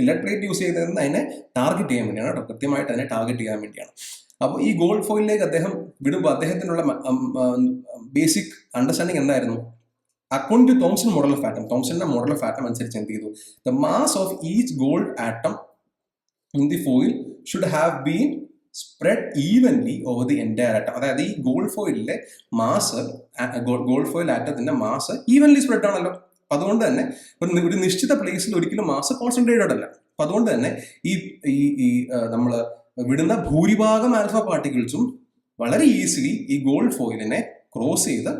ലെഡ് പ്ലേറ്റ് യൂസ് ചെയ്തത് അതിനെ ടാർഗറ്റ് ചെയ്യാൻ വേണ്ടിയാണ്, കൃത്യമായിട്ട് അതിനെ ടാർഗറ്റ് ചെയ്യാൻ വേണ്ടിയാണ്. അപ്പോൾ ഈ ഗോൾഡ് ഫോയിലേക്ക് അദ്ദേഹം വിടുമ്പോൾ അദ്ദേഹത്തിനുള്ള ബേസിക് അണ്ടർസ്റ്റാൻഡിങ് എന്തായിരുന്നു? According to Thomson model of atom, തോംസന്റെ മോഡൽ ഓഫ് ആറ്റം അനുസരിച്ച് എന്ത് ചെയ്തു, the mass of each gold atom in the foil should have been spread evenly over the entire atom. അതായത് ഈ ഗോൾഡ് ഫോയിലിലെ മാസ്, ഗോൾഡ് ഫോയിൽ ആറ്റത്തിന്റെ mass evenly spread ആണല്ലോ. അപ്പൊ അതുകൊണ്ട് തന്നെ ഒരു നിശ്ചിത പ്ലേസിൽ ഒരിക്കലും മാസ് കോൺസെൻട്രേറ്റഡ് അല്ല. അപ്പൊ അതുകൊണ്ട് തന്നെ ഈ നമ്മൾ വിടുന്ന ഭൂരിഭാഗം ആൽഫ പാർട്ടിക്കിൾസും വളരെ ഈസിലി ഈ ഗോൾഡ് ഫോയിലിനെ ക്രോസ് ചെയ്ത്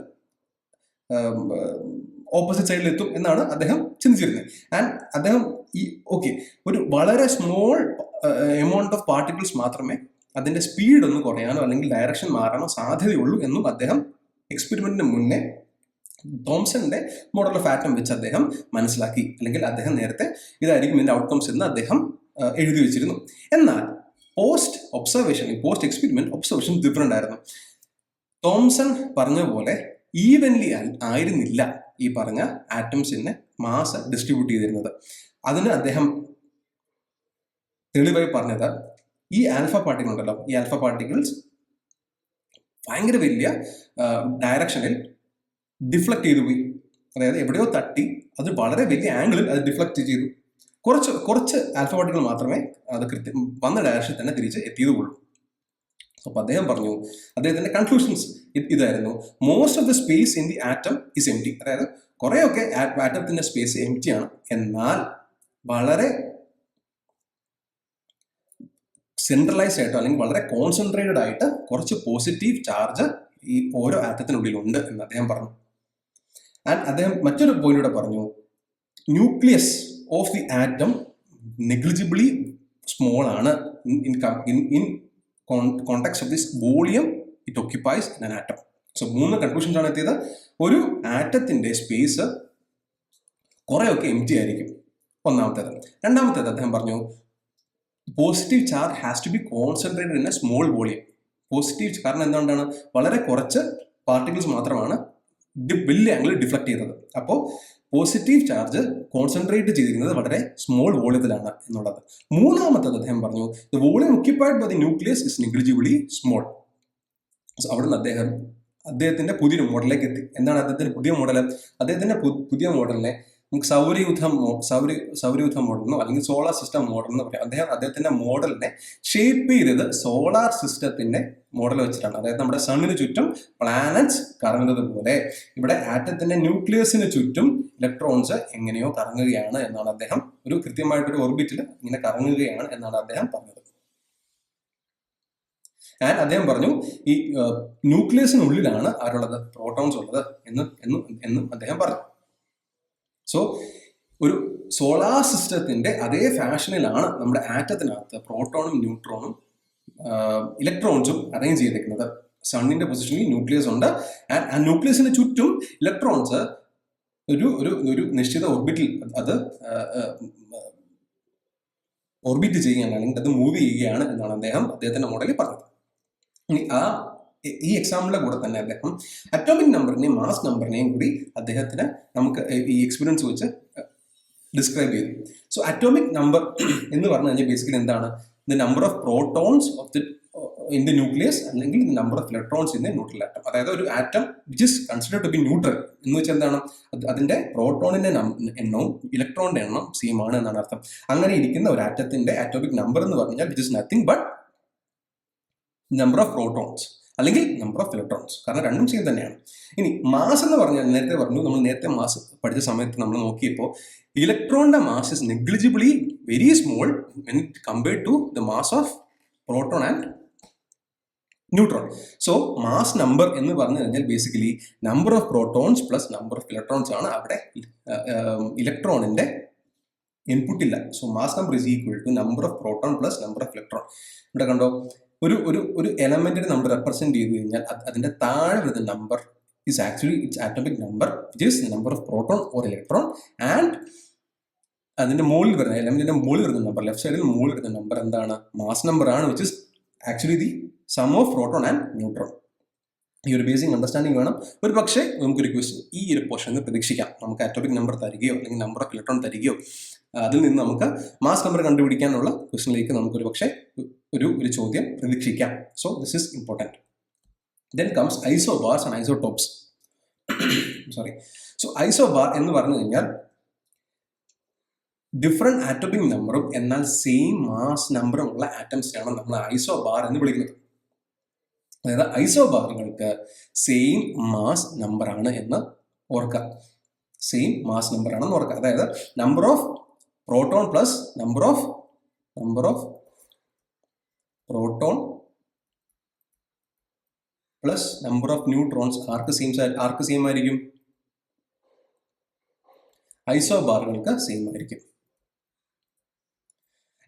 ഓപ്പോസിറ്റ് സൈഡിൽ എത്തും എന്നാണ് അദ്ദേഹം ചിന്തിച്ചിരുന്നത്. ആൻഡ് അദ്ദേഹം ഒരു വളരെ സ്മോൾ എമൗണ്ട് ഓഫ് പാർട്ടിക്കിൾസ് മാത്രമേ അതിന്റെ സ്പീഡ് ഒന്ന് കുറയാനോ അല്ലെങ്കിൽ ഡയറക്ഷൻ മാറാനോ സാധ്യതയുള്ളൂ എന്നും അദ്ദേഹം എക്സ്പെരിമെന്റിന് മുന്നേ തോംസന്റെ മോഡൽ ഓഫ് ആറ്റം വെച്ച് അദ്ദേഹം മനസ്സിലാക്കി. അല്ലെങ്കിൽ അദ്ദേഹം നേരത്തെ ഇതായിരിക്കും ഇതിന്റെ ഔട്ട്കംസ് എന്ന് അദ്ദേഹം എഴുതി വെച്ചിരുന്നു. എന്നാൽ പോസ്റ്റ് എക്സ്പെരിമെന്റ് ഒബ്സർവേഷൻ ഡിഫറെന്റ് ആയിരുന്നു. തോംസൺ പറഞ്ഞ പോലെ ഈവൻലി ആയിരുന്നില്ല ഈ പറഞ്ഞ ആറ്റംസിന്റെ മാസ് ഡിസ്ട്രിബ്യൂട്ട് ചെയ്തിരുന്നത്. അതിന് അദ്ദേഹം തെളിവായി പറഞ്ഞത് ഈ ആൽഫ പാർട്ടിക്കിൾ ഉണ്ടല്ലോ, ഈ ആൽഫ പാർട്ടിക്കിൾസ് ഭയങ്കര വലിയ ഡയറക്ഷനിൽ ഡിഫ്ലക്ട് ചെയ്തു പോയി. അതായത് എവിടെയോ തട്ടി അത് വളരെ വലിയ ആംഗിളിൽ അത് ഡിഫ്ലക്ട് ചെയ്തു. കുറച്ച് ആൽഫ പാർട്ടിക്കിൾ മാത്രമേ അത് വന്ന ഡയറക്ഷനിൽ തന്നെ തിരിച്ച് എത്തിയതുള്ളൂ. അപ്പൊ അദ്ദേഹം പറഞ്ഞു, അദ്ദേഹത്തിന്റെ കൺക്ലൂഷൻസ് ഇതായിരുന്നു: most of the space in the atom is empty. അതായത് കുറെയൊക്കെ ആറ്റത്തിന്റെ സ്പേസ് എംപ്റ്റി ആണ്, എന്നാൽ വളരെ സെൻട്രലൈസ്ഡ് ആയിട്ടോ അല്ലെങ്കിൽ വളരെ കോൺസെൻട്രേറ്റഡ് ആയിട്ട് കുറച്ച് പോസിറ്റീവ് ചാർജ് ഈ ഓരോ ആറ്റത്തിനുള്ളിലുണ്ട് എന്ന് അദ്ദേഹം പറഞ്ഞു. ആൻഡ് അദ്ദേഹം മറ്റൊരു പോയിന്റിലൂടെ പറഞ്ഞു, nucleus of the atom negligibly small ആണ് in context of this volume it occupies in an atom. So 3 conclusions ആണ് എത്തിയത്. ഒരു ആറ്റത്തിന്റെ സ്പേസ് കുറെയൊക്കെ എംപ്റ്റി ആയിരിക്കും, ഒന്നാമത്തേത്. രണ്ടാമത്തേത് അദ്ദേഹം പറഞ്ഞു, positive charge has to be concentrated in a small volume. Positive കാരണം എന്തുകൊണ്ടാണ്? വളരെ കുറച്ച് പാർട്ടിക്കിൾസ് മാത്രമാണ് വലിയ ആംഗിളിൽ ഡിഫ്ലക്ട് ചെയ്തത്. അപ്പോൾ പോസിറ്റീവ് ചാർജ് കോൺസെൻട്രേറ്റ് ചെയ്തിരിക്കുന്നത് വളരെ സ്മോൾ വോളിയത്തിലാണ് എന്നുള്ളത്. മൂന്നാമത്തത് അദ്ദേഹം പറഞ്ഞു, the volume occupied by the nucleus is negligibly small. അവിടുന്ന് അദ്ദേഹത്തിന്റെ പുതിയൊരു മോഡലിലേക്ക് എത്തി. എന്താണ് അദ്ദേഹത്തിന്റെ പുതിയ മോഡൽ? അദ്ദേഹത്തിന്റെ പുതിയ മോഡലിനെ നമുക്ക് സൗരയൂഥ മോഡൽ അല്ലെങ്കിൽ സോളാർ സിസ്റ്റം മോഡൽ എന്ന് പറയാം. അദ്ദേഹത്തിന്റെ മോഡലിനെ ഷേപ്പ് ചെയ്തത് സോളാർ സിസ്റ്റത്തിന്റെ മോഡൽ വെച്ചിട്ടാണ്. അതായത് നമ്മുടെ സണ്ണിന് ചുറ്റും പ്ലാനറ്റ്സ് കറങ്ങുന്നത് പോലെ ഇവിടെ ആറ്റത്തിന്റെ ന്യൂക്ലിയസിന് ചുറ്റും ഇലക്ട്രോൺസ് എങ്ങനെയോ കറങ്ങുകയാണ് എന്നാണ് അദ്ദേഹം, ഒരു കൃത്യമായിട്ടൊരു ഓർബിറ്റിൽ ഇങ്ങനെ കറങ്ങുകയാണ് എന്നാണ് അദ്ദേഹം പറഞ്ഞത്. ആൻഡ് അദ്ദേഹം പറഞ്ഞു, ഈ ന്യൂക്ലിയസിനുള്ളിലാണ് ആരുള്ളത്? പ്രോട്ടോൺസ് ഉള്ളത് എന്നും അദ്ദേഹം പറഞ്ഞു. സോ ഒരു സോളാർ സിസ്റ്റത്തിന്റെ അതേ ഫാഷനിലാണ് നമ്മുടെ ആറ്റത്തിനകത്ത് പ്രോട്ടോണും ന്യൂട്രോണും ഇലക്ട്രോൺസും അറേഞ്ച് ചെയ്തിരിക്കുന്നത്. സണ്ണിന്റെ പൊസിഷനിൽ ന്യൂക്ലിയസ് ഉണ്ട്. ആ ന്യൂക്ലിയസിന് ചുറ്റും ഇലക്ട്രോൺസ് ഒരു നിശ്ചിത ഓർബിറ്റിൽ അത് ഓർബിറ്റ് ചെയ്യുകയാണ്, അല്ലെങ്കിൽ അത് മൂവ് ചെയ്യുകയാണ് എന്നാണ് അദ്ദേഹത്തിന്റെ മോഡലിൽ പറഞ്ഞത്. ഇനി ഈ എക്സാമ്പിളിന്റെ കൂടെ തന്നെ അദ്ദേഹം അറ്റോമിക് നമ്പറിനെയും മാസ് നമ്പറിനെയും കൂടി അദ്ദേഹത്തിന് നമുക്ക് ഈ എക്സ്പീരിയൻസ് വെച്ച് ഡിസ്ക്രൈബ് ചെയ്തു. സോ അറ്റോമിക് നമ്പർ എന്ന് പറഞ്ഞു കഴിഞ്ഞാൽ ബേസിക്കലി എന്താണ്? The number of protons in the nucleus അല്ലെങ്കിൽ the number of electrons in the neutral atom. അതായത് ഒരു atom which is considered to be neutral എന്ന് വെച്ചാൽ എന്താണ്? അതിന്റെ പ്രോട്ടോണിന്റെ എണ്ണവും ഇലക്ട്രോണിന്റെ എണ്ണം സെയിം ആണ് എന്നാണ് അർത്ഥം. അങ്ങനെ ഇരിക്കുന്ന ഒരു ആറ്റത്തിന്റെ അറ്റോമിക് നമ്പർ എന്ന് പറഞ്ഞാൽ which is nothing but number of protons അല്ലെങ്കിൽ നമ്പർ ഓഫ് ഇലക്ട്രോൺസ്, കാരണം രണ്ടും സെയിം തന്നെയാണ്. ഇനി മാസ് എന്ന് പറഞ്ഞാൽ നമ്മൾ നേരത്തെ മാസ് പഠിച്ച സമയത്ത് നമ്മൾ നോക്കിയപ്പോൾ ഇലക്ട്രോണിന്റെ mass is negligibly very small when it compared to the mass of proton and neutron. So mass number എന്ന് പറഞ്ഞു കഴിഞ്ഞാൽ basically number of protons plus number of electrons ആണ്. അവിടെ ഇലക്ട്രോണിന്റെ ഇൻപുട്ട് ഇല്ല. So mass number is equal to number of proton plus number of electron. ഇവിടെ കണ്ടോ, ഒരു എലമെന്റിനെ നമ്മൾ റെപ്രസെന്റ് ചെയ്ത് കഴിഞ്ഞാൽ അതിന്റെ താഴെ വരുന്ന number is actually it's atomic number which is number of proton or electron. And അതിന്റെ മുകളിൽ വരുന്ന എലമെന്റിന്റെ മുകളിൽ വരുന്ന നമ്പർ, ലെഫ്റ്റ് സൈഡിൽ മുകളിൽ വരുന്ന നമ്പർ എന്താണ്? മാസ് നമ്പർ ആണ്, which is actually the sum of proton and neutron. ഈ ഒരു ബേസിക് അണ്ടർസ്റ്റാൻഡിങ് വേണം. ഒരു പക്ഷേ നമുക്കൊരു ക്വസ്റ്റ്യൻ ഈ ഒരു പോർഷനിൽ പ്രതീക്ഷിക്കാം. നമുക്ക് ആറ്റോമിക് നമ്പർ തരികയോ അല്ലെങ്കിൽ നമ്പർ ഓഫ് ഇലക്ട്രോൺ തരികയോ അതിൽ നിന്ന് നമുക്ക് മാസ് നമ്പർ കണ്ടുപിടിക്കാനുള്ള ക്വസ്റ്റ്യനിലേക്ക് നമുക്കൊരു പക്ഷേ ഒരു ചോദ്യം പ്രതീക്ഷിക്കാം. So this is important. Then comes isobars and isotopes. So isobar എന്ന് പറഞ്ഞു കഴിഞ്ഞാൽ ഡിഫറെന്റ് ആറ്റോമിക് നമ്പറും എന്നാൽ സെയിം മാസ് നമ്പറും ഉള്ള ആറ്റംസിനാണ് നമ്മൾ ഐസോബാർ എന്ന് വിളിക്കുന്നത്. അതായത് ഐസോബാറുകൾക്ക് സെയിം മാസ് നമ്പർ ആണ് എന്ന് ഓർക്കുക. സെയിം മാസ് നമ്പർ ആണെന്ന് ഓർക്കുക. അതായത് number of proton plus number of proton plus number of neutrons arc same ആയിരിക്കും? ഐസോബാറുകൾക്ക് സെയിം ആയിരിക്കും.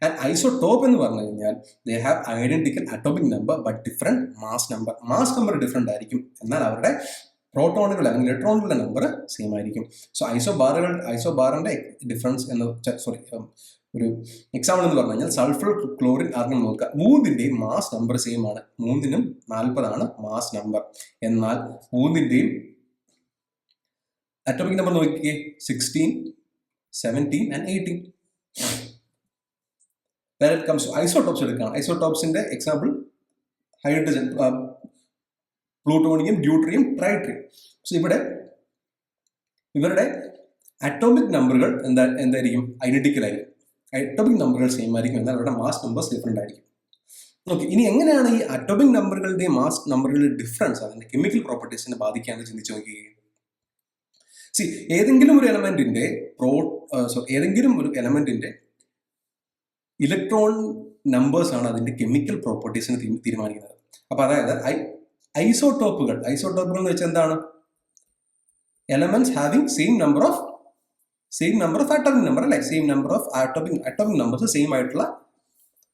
ആൻഡ് ഐസോടോപ്പ് എന്ന് പറഞ്ഞു കഴിഞ്ഞാൽ they have identical atomic number but different mass number. Mass number different ആയിരിക്കും, എന്നാൽ അവരുടെ പ്രോട്ടോണുകൾ അല്ലെങ്കിൽ ഇലക്ട്രോണുകളുടെ നമ്പർ സെയിം ആയിരിക്കും. സോ ഐസോബാറിന്റെ ഡിഫറൻസ് എന്ന് ഒരു എക്സാമ്പിൾ എന്ന് പറഞ്ഞു കഴിഞ്ഞാൽ സൾഫർ, ക്ലോറിൻ, ആർഗൺ നോക്കുക. മൂന്നിന്റെയും മാസ് നമ്പർ സെയിം ആണ്. 3നും 40 മാസ് നമ്പർ. എന്നാൽ മൂന്നിന്റെയും അറ്റോമിക് നമ്പർ നോക്കിയേ, 16, 17 and 18. When it comes to isotopes എടുക്കുകയാണ്. ഐസോടോപ്സിന്റെ എക്സാമ്പിൾ ഹൈഡ്രജൻ, പ്ലൂട്ടോണിയം, ഡ്യൂട്രിയം, ട്രൈട്രിയം. സോ ഇവരുടെ അറ്റോമിക് നമ്പറുകൾ എന്തായിരിക്കും? ഐഡന്റിക്കൽ ആയിരിക്കും. അറ്റോമിക് നമ്പറുകൾ സെയിം ആയിരിക്കും, എന്നാൽ അവരുടെ മാസ് നമ്പേഴ്സ് ഡിഫറെന്റ് ആയിരിക്കും. ഓക്കെ, ഇനി എങ്ങനെയാണ് ഈ അറ്റോമിക് നമ്പറുകളുടെയും മാസ് നമ്പറുകളുടെ ഡിഫറൻസ് അതിന്റെ കെമിക്കൽ പ്രോപ്പർട്ടീസിനെ ബാധിക്കാന്ന് ചിന്തിച്ചു നോക്കുകയും. ഏതെങ്കിലും ഒരു എലമെന്റിന്റെ ഇലക്ട്രോൺ നമ്പേഴ്സ് ആണ് അതിന്റെ കെമിക്കൽ പ്രോപ്പർട്ടീസിനെ തീരുമാനിക്കുന്നത്. അപ്പൊ അതായത് ഐസോടോപ്പുകൾ എന്ന് വെച്ചാൽ എന്താണ്? Elements having same number of atomic number, അല്ലെ? Same number of atomic numbers same ആയിട്ടുള്ള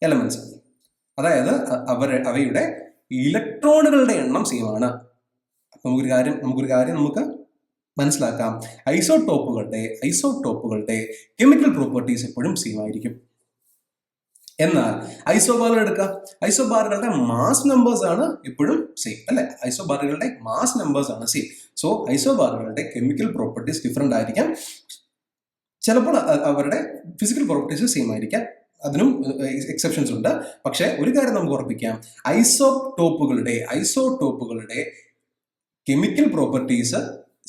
എലമെന്റ്സ്. അതായത് അവയുടെ ഇലക്ട്രോണുകളുടെ എണ്ണം സെയിം ആണ്. നമുക്കൊരു കാര്യം നമുക്ക് മനസ്സിലാക്കാം. ഐസോടോപ്പുകളുടെ കെമിക്കൽ പ്രോപ്പർട്ടീസ് എപ്പോഴും സെയിം ആയിരിക്കും. എന്നാൽ ഐസോബാറുകൾ എടുക്കാം. ഐസോബാറുകളുടെ മാസ് നമ്പേഴ്സ് ആണ് എപ്പോഴും സെയിം, അല്ലെ? ഐസോബാറുകളുടെ മാസ് നമ്പേഴ്സ് ആണ് സെയിം. സോ ഐസോബാറുകളുടെ കെമിക്കൽ പ്രോപ്പർട്ടീസ് ഡിഫറെന്റ് ആയിരിക്കാം. ചിലപ്പോൾ അവരുടെ ഫിസിക്കൽ പ്രോപ്പർട്ടീസ് സെയിം ആയിരിക്കാം. അതിനും എക്സെപ്ഷൻസ് ഉണ്ട്. പക്ഷെ ഒരു കാര്യം നമുക്ക് ഉറപ്പിക്കാം, ഐസോടോപ്പുകളുടെ കെമിക്കൽ പ്രോപ്പർട്ടീസ്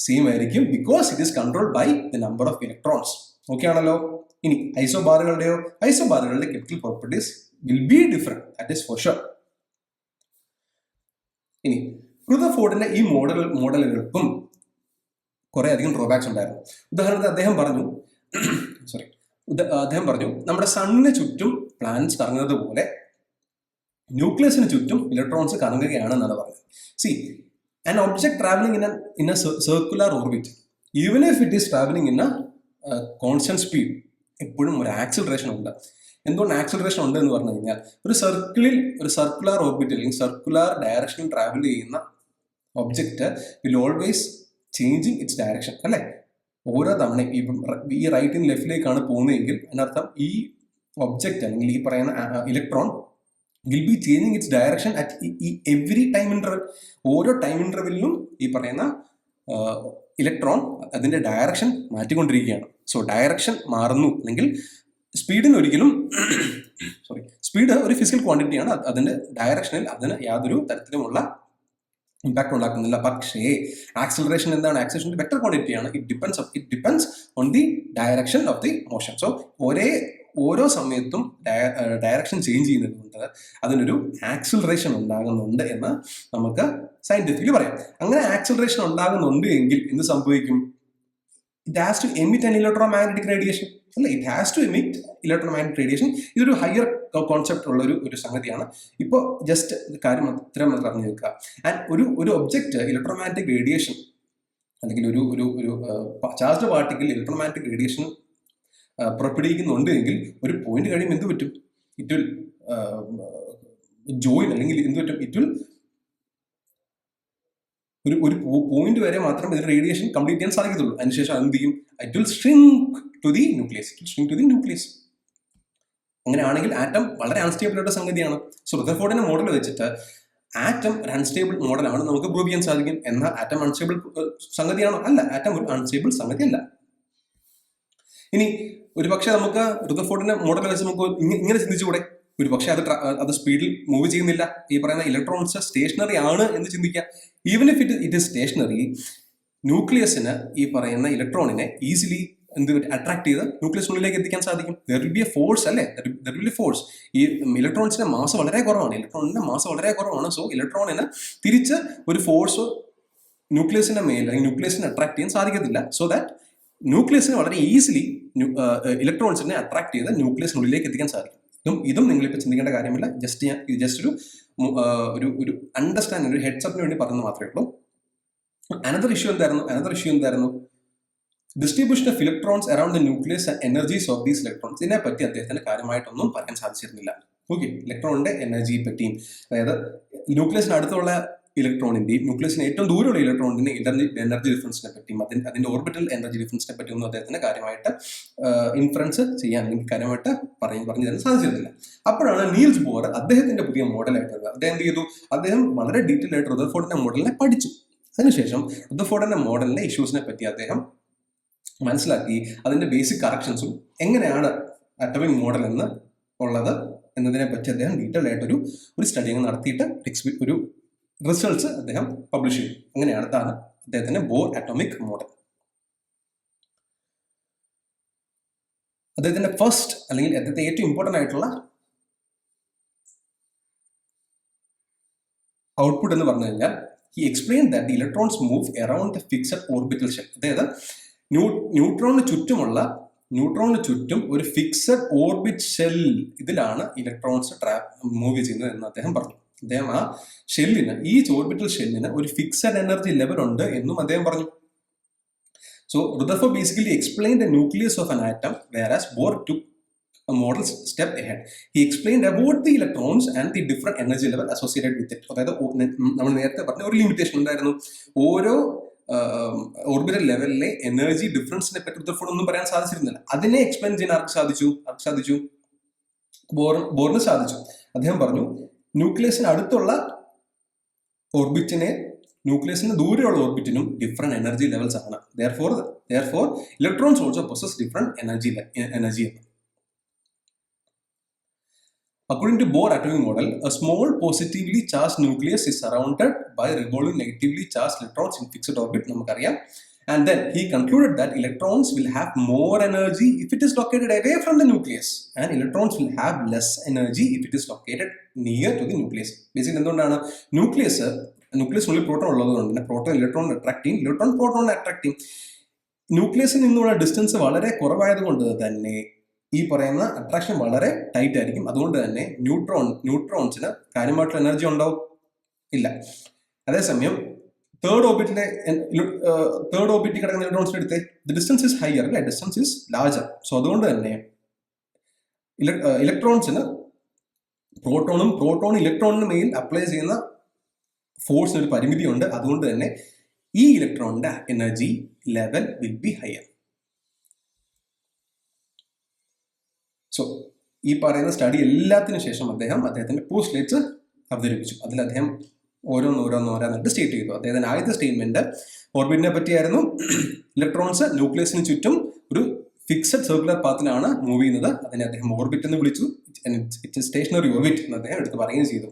സെയിം ആയിരിക്കും, because it is controlled by the number of electrons. Okay ആണല്ലോ? ഇനി ഐസോബാറുകളുടെ chemical properties will be different, that is for sure. ഇനി റുദർഫോർഡിന്റെ ഈ മോഡലുകൾക്കും കുറെ അധികം ഡ്രോബാക്സ് ഉണ്ടായിരുന്നു. ഉദാഹരണത്തിന് അദ്ദേഹം പറഞ്ഞു നമ്മുടെ സണ്ണിന് ചുറ്റും പ്ലാനറ്റ്സ് കറങ്ങുന്നത് പോലെ ന്യൂക്ലിയസിന് ചുറ്റും ഇലക്ട്രോൺസ് കറങ്ങുകയാണെന്നാണ് പറഞ്ഞത്. An object traveling in a circular orbit, even if it is traveling in a constant speed, എപ്പോഴും ഒരു ആക്സിലറേഷൻ ഉണ്ട്. എന്തുകൊണ്ട് ആക്സിലറേഷൻ ഉണ്ട് എന്ന് പറഞ്ഞു കഴിഞ്ഞാൽ, ഒരു സർക്കുലർ ഓർബിറ്റിൽ അല്ലെങ്കിൽ സർക്കുലർ ഡയറക്ഷനിൽ ട്രാവൽ ചെയ്യുന്ന object will always changing it's direction, അല്ലെ? ഓരോ തവണ ഈ റൈറ്റിന് ലെഫ്റ്റിലേക്കാണ് പോകുന്നതെങ്കിൽ അതിനർത്ഥം ഈ ഒബ്ജക്റ്റ് അല്ലെങ്കിൽ ഈ പറയുന്ന electron will be changing its direction at every time interval. ഓരോ ടൈം ഇന്റർവെല്ലിലും ഈ പറയുന്ന ഇലക്ട്രോൺ അതിന്റെ ഡയറക്ഷൻ മാറ്റിക്കൊണ്ടിരിക്കുകയാണ്. സോ ഡയറക്ഷൻ മാറുന്നു, അല്ലെങ്കിൽ സ്പീഡ് ഒരു ഫിസിക്കൽ ക്വാണ്ടിറ്റിയാണ്. അതിന്റെ ഡയറക്ഷനിൽ അതിന് യാതൊരു തരത്തിലുമുള്ള ഇമ്പാക്ട് ഉണ്ടാക്കുന്നില്ല. പക്ഷേ ആക്സിലറേഷൻ എന്താണ്? ആക്സിലറേഷൻ വെക്ടർ ക്വാണ്ടിറ്റിയാണ്. It depends on the direction of the motion. So ഓരോ സമയത്തും ഡയറക്ഷൻ ചേഞ്ച് ചെയ്യുന്നത് കൊണ്ട് അതിനൊരു ആക്സിലറേഷൻ ഉണ്ടാകുന്നുണ്ട് എന്ന് നമുക്ക് സയന്റിഫിക്കലി പറയാം. അങ്ങനെ ആക്സിലറേഷൻ ഉണ്ടാകുന്നുണ്ട് എങ്കിൽ എന്ത് സംഭവിക്കും? It has to emit an electromagnetic radiation, അല്ലെ? It has to emit electromagnetic radiation. ഇതൊരു ഹയർ കോൺസെപ്റ്റ് ഉള്ള ഒരു സംഗതിയാണ്. ഇപ്പോൾ ജസ്റ്റ് കാര്യം ഇത്രയും പറഞ്ഞു വെക്കുക. ആൻഡ് ഒരു ഒബ്ജക്റ്റ് ഇലക്ട്രോമാഗ്നറ്റിക് റേഡിയേഷൻ അല്ലെങ്കിൽ ഒരു ചാർജ്ഡ് പാർട്ടിക്കിൾ ഇലക്ട്രോമാഗ്നറ്റിക് റേഡിയേഷൻ പുറപ്പെടുവിക്കുന്നുണ്ട് എങ്കിൽ ഒരു പോയിന്റ് കഴിയുമ്പോൾ എന്ത് പറ്റും? ഇറ്റ് വിൽ ജോയിൻ, അല്ലെങ്കിൽ എന്ത് പറ്റും? ഇറ്റ് വിൽ ഒരു പോയിന്റ് വരെ മാത്രമേ ഇതിന് റേഡിയേഷൻ കംപ്ലീറ്റ് ചെയ്യാൻ സാധിക്കത്തുള്ളൂ. അതിനുശേഷം എന്ത് ചെയ്യും? It will shrink to the nucleus. അങ്ങനെയാണെങ്കിൽ ആറ്റം വളരെ അൺസ്റ്റേബിൾ ആയിട്ട് സംഗതിയാണ്. സോ റുദർഫോർഡിന്റെ മോഡൽ വെച്ചിട്ട് ആറ്റം ഒരു അൺസ്റ്റേബിൾ മോഡലാണ് നമുക്ക് പ്രൂവ് ചെയ്യാൻ സാധിക്കും. എന്നാൽ ആറ്റം അൺസ്റ്റേബിൾ സംഗതിയാണോ? അല്ല, ആറ്റം ഒരു അൺസ്റ്റേബിൾ സംഗതിയല്ല. ഇനി ഒരുപക്ഷെ നമുക്ക് റുദർഫോർഡിന്റെ മോഡൽ വെച്ച് നമുക്ക് ഇങ്ങനെ ചിന്തിച്ചുകൂടെ? ഒരുപക്ഷെ അത് സ്പീഡിൽ മൂവ് ചെയ്യുന്നില്ല, ഈ പറയുന്ന ഇലക്ട്രോൺസ് സ്റ്റേഷനറി ആണ് എന്ന് ചിന്തിക്കാം. Even if it is stationary, ന്യൂക്ലിയസിന് ഈ പറയുന്ന ഇലക്ട്രോണിനെ ഈസിലി അട്രാക്ട് ചെയ്ത് ന്യൂക്ലിയസിനുള്ളിലേക്ക് എത്തിക്കാൻ സാധിക്കും. There will be a force, അല്ലെ? There will be force. ഈ ഇലക്ട്രോൺസിന്റെ മാസ് വളരെ കുറവാണ്. സോ ഇലക്ട്രോണിന് തിരിച്ച് ഒരു ഫോഴ്സ് ന്യൂക്ലിയസിന്റെ മേൽ അല്ലെങ്കിൽ ന്യൂക്ലിയസിനെ അട്രാക്ട് ചെയ്യാൻ സാധിക്കത്തില്ല. സോ ദാറ്റ് ന്യൂക്ലിയസിന് വളരെ ഈസിലി ഇലക്ട്രോൺസിനെ അട്രാക്ട് ചെയ്ത് ന്യൂക്ലിയസിനുള്ളിലേക്ക് എത്തിക്കാൻ സാധിക്കും. ഇതും നിങ്ങളിപ്പോൾ ചിന്തിക്കേണ്ട കാര്യമില്ല. ജസ്റ്റ് ഒരു അണ്ടർസ്റ്റാൻഡിങ്, ഒരു ഹെഡ്സപ്പിന് വേണ്ടി പറയുന്നത് മാത്രമേ ഉള്ളൂ. അനദർ ഇഷ്യൂ എന്തായിരുന്നു? Distribution of electrons around the nucleus and energies of these electrons. ഇതിനെപ്പറ്റി അദ്ദേഹത്തിന് കാര്യമായിട്ടൊന്നും പറയാൻ സാധിച്ചിരുന്നില്ല. ഓക്കെ, ഇലക്ട്രോണിന്റെ എനർജിയെ പറ്റിയും, അതായത് ന്യൂക്ലിയസിന് അടുത്തുള്ള ഇലക്ട്രോണിന്റെയും ന്യൂക്ലിയസിന് ഏറ്റവും ദൂരമുള്ള ഇലക്ട്രോണിന്റെ എനർജി ഡിഫറൻസിനെ പറ്റിയും അതിന്റെ ഓർബിറ്റൽ എനർജി ഡിഫറൻസിനെ പറ്റി ഒന്നും അദ്ദേഹത്തിന് കാര്യമായിട്ട് ഇൻഫറൻസ് ചെയ്യാൻ അല്ലെങ്കിൽ കാര്യമായിട്ട് പറഞ്ഞു തരാൻ സാധിച്ചിരുന്നില്ല. അപ്പോഴാണ് നീൽസ് ബോർ അദ്ദേഹത്തിന്റെ പുതിയ മോഡലായിട്ട് വരുന്നത്. അദ്ദേഹം എന്ത് ചെയ്തു? അദ്ദേഹം വളരെ ഡീറ്റെയിൽ ആയിട്ട് റുദർഫോർഡിന്റെ മോഡലിനെ പഠിച്ചു. അതിനുശേഷം റുദർഫോർഡിന്റെ മോഡലിന്റെ ഇഷ്യൂസിനെ പറ്റി അദ്ദേഹം മനസ്സിലാക്കി അതിന്റെ ബേസിക് കറക്ഷൻസും എങ്ങനെയാണ് അറ്റോമിക് മോഡൽ എന്ന് ഉള്ളത് എന്നതിനെ പറ്റി അദ്ദേഹം ഡീറ്റെയിൽ ആയിട്ടൊരു സ്റ്റഡി നടത്തിയിട്ട് ഒരു റിസൾട്ട്സ് അദ്ദേഹം പബ്ലിഷ് ചെയ്തു. അങ്ങനെയാണ് അദ്ദേഹത്തിന്റെ ബോർ അറ്റോമിക് മോഡൽ. അദ്ദേഹത്തിന്റെ ഫസ്റ്റ് അല്ലെങ്കിൽ അദ്ദേഹത്തെ ഏറ്റവും ഇമ്പോർട്ടന്റ് ആയിട്ടുള്ള ഔട്ട്പുട്ട് എന്ന് പറഞ്ഞു കഴിഞ്ഞാൽ he explained that the electrons move around the fixed orbital shell. അതായത് ന്യൂട്രോണിന് ചുറ്റും ഒരു ഫിക്സഡ് ഓർബിറ്റ് ഷെൽ ഇതിലാണ് ഇലക്ട്രോൺസ് മൂവ് ചെയ്യുന്നത് എന്ന് അദ്ദേഹം പറഞ്ഞു. അദ്ദേഹം ആ ഷെല്ലിന്, ഈ ഓർബിറ്റൽ ഷെല്ലിന് ഒരു ഫിക്സഡ് എനർജി ലെവൽ ഉണ്ട് എന്നും അദ്ദേഹം പറഞ്ഞു. So Rutherford basically explained the nucleus of an atom, whereas Bohr took a model step ahead. He explained about the electrons and the different energy level associated with it. അതായത് നമ്മൾ നേരത്തെ പറഞ്ഞ ഒരു limitation ഉണ്ടായിരുന്നു. ഓരോ ഓർബിറ്റൽ ലെവലിലെ എനർജി ഡിഫറൻസിനെ പറ്റി Rutherford ഒന്നും പറയാൻ സാധിച്ചിരുന്നില്ല. അതിനെ എക്സ്പ്ലെയിൻ ചെയ്യാൻ ആർക്ക് സാധിച്ചു? ബോറിന് സാധിച്ചു. അദ്ദേഹം പറഞ്ഞു ന്യൂക്ലിയസിന് അടുത്തുള്ള ന്യൂക്ലിയസിന് ദൂരെയുള്ള ഓർബിറ്റിനും ഡിഫറെന്റ് എനർജി ലെവൽസ് ആണ്. therefore electrons also possess different energy. According to Bohr atomic model, a small positively charged nucleus is surrounded by revolving negatively charged electrons in fixed orbit. നമുക്കറിയാം. And then he concluded that electrons will have more energy if it is located away from the nucleus, and electrons will have less energy if it is located near to the nucleus. Basically എന്തുകൊണ്ടാണ് ന്യൂക്ലിയസിനുള്ളിൽ proton ഉള്ളതുകൊണ്ട് തന്നെ proton electron attract ചെയ്യും, electron proton attract ചെയ്യും. ന്യൂക്ലിയസിൽ നിന്നുള്ള distance വളരെ കുറവായതുകൊണ്ട് തന്നെ ഈ പറയുന്ന അട്രാക്ഷൻ വളരെ ടൈറ്റ് ആയിരിക്കും. അതുകൊണ്ട് തന്നെ ന്യൂട്രോൺസിന് കാര്യമായിട്ടുള്ള എനർജി ഉണ്ടാവും ഇല്ല. അതേസമയം തേർഡ് ഓർബിറ്റിൽ കിടക്കുന്ന ഇലക്ട്രോൺസിന്റെ അടുത്ത് ഡിസ്റ്റൻസ് ഇസ് ഹയർ അല്ലെ, ഡിസ്റ്റൻസ് ഇസ് ലാർജർ. സോ അതുകൊണ്ട് തന്നെ ഇലക്ട്രോൺസിന് പ്രോട്ടോൺ ഇലക്ട്രോണിന് മേൽ അപ്ലൈ ചെയ്യുന്ന ഫോഴ്സിന് ഒരു പരിമിതിയുണ്ട്. അതുകൊണ്ട് തന്നെ ഈ ഇലക്ട്രോണിന്റെ energy level will be higher. So ഈ പറയുന്ന സ്റ്റഡി എല്ലാത്തിനു ശേഷം അദ്ദേഹത്തിന്റെ പോസ്റ്റ്ലേറ്റ്സ് അവതരിപ്പിച്ചു. അതിൽ അദ്ദേഹം ഓരോന്നായിട്ട് സ്റ്റേറ്റ് ചെയ്തു. അദ്ദേഹത്തിന്റെ ആദ്യത്തെ സ്റ്റേറ്റ്മെന്റ് ഓർബിറ്റിനെ പറ്റിയായിരുന്നു. ഇലക്ട്രോൺസ് ന്യൂക്ലിയസിന് ചുറ്റും ഒരു ഫിക്സഡ് സർക്കുലർ പാത്തിലാണ് മൂവ് ചെയ്യുന്നത്. അതിനെ അദ്ദേഹം ഓർബിറ്റ് എന്ന് വിളിച്ചു. ഇറ്റ്സ് സ്റ്റേഷനറി ഓർബിറ്റ് എന്ന് അദ്ദേഹം എടുത്ത് പറയുകയും ചെയ്തു.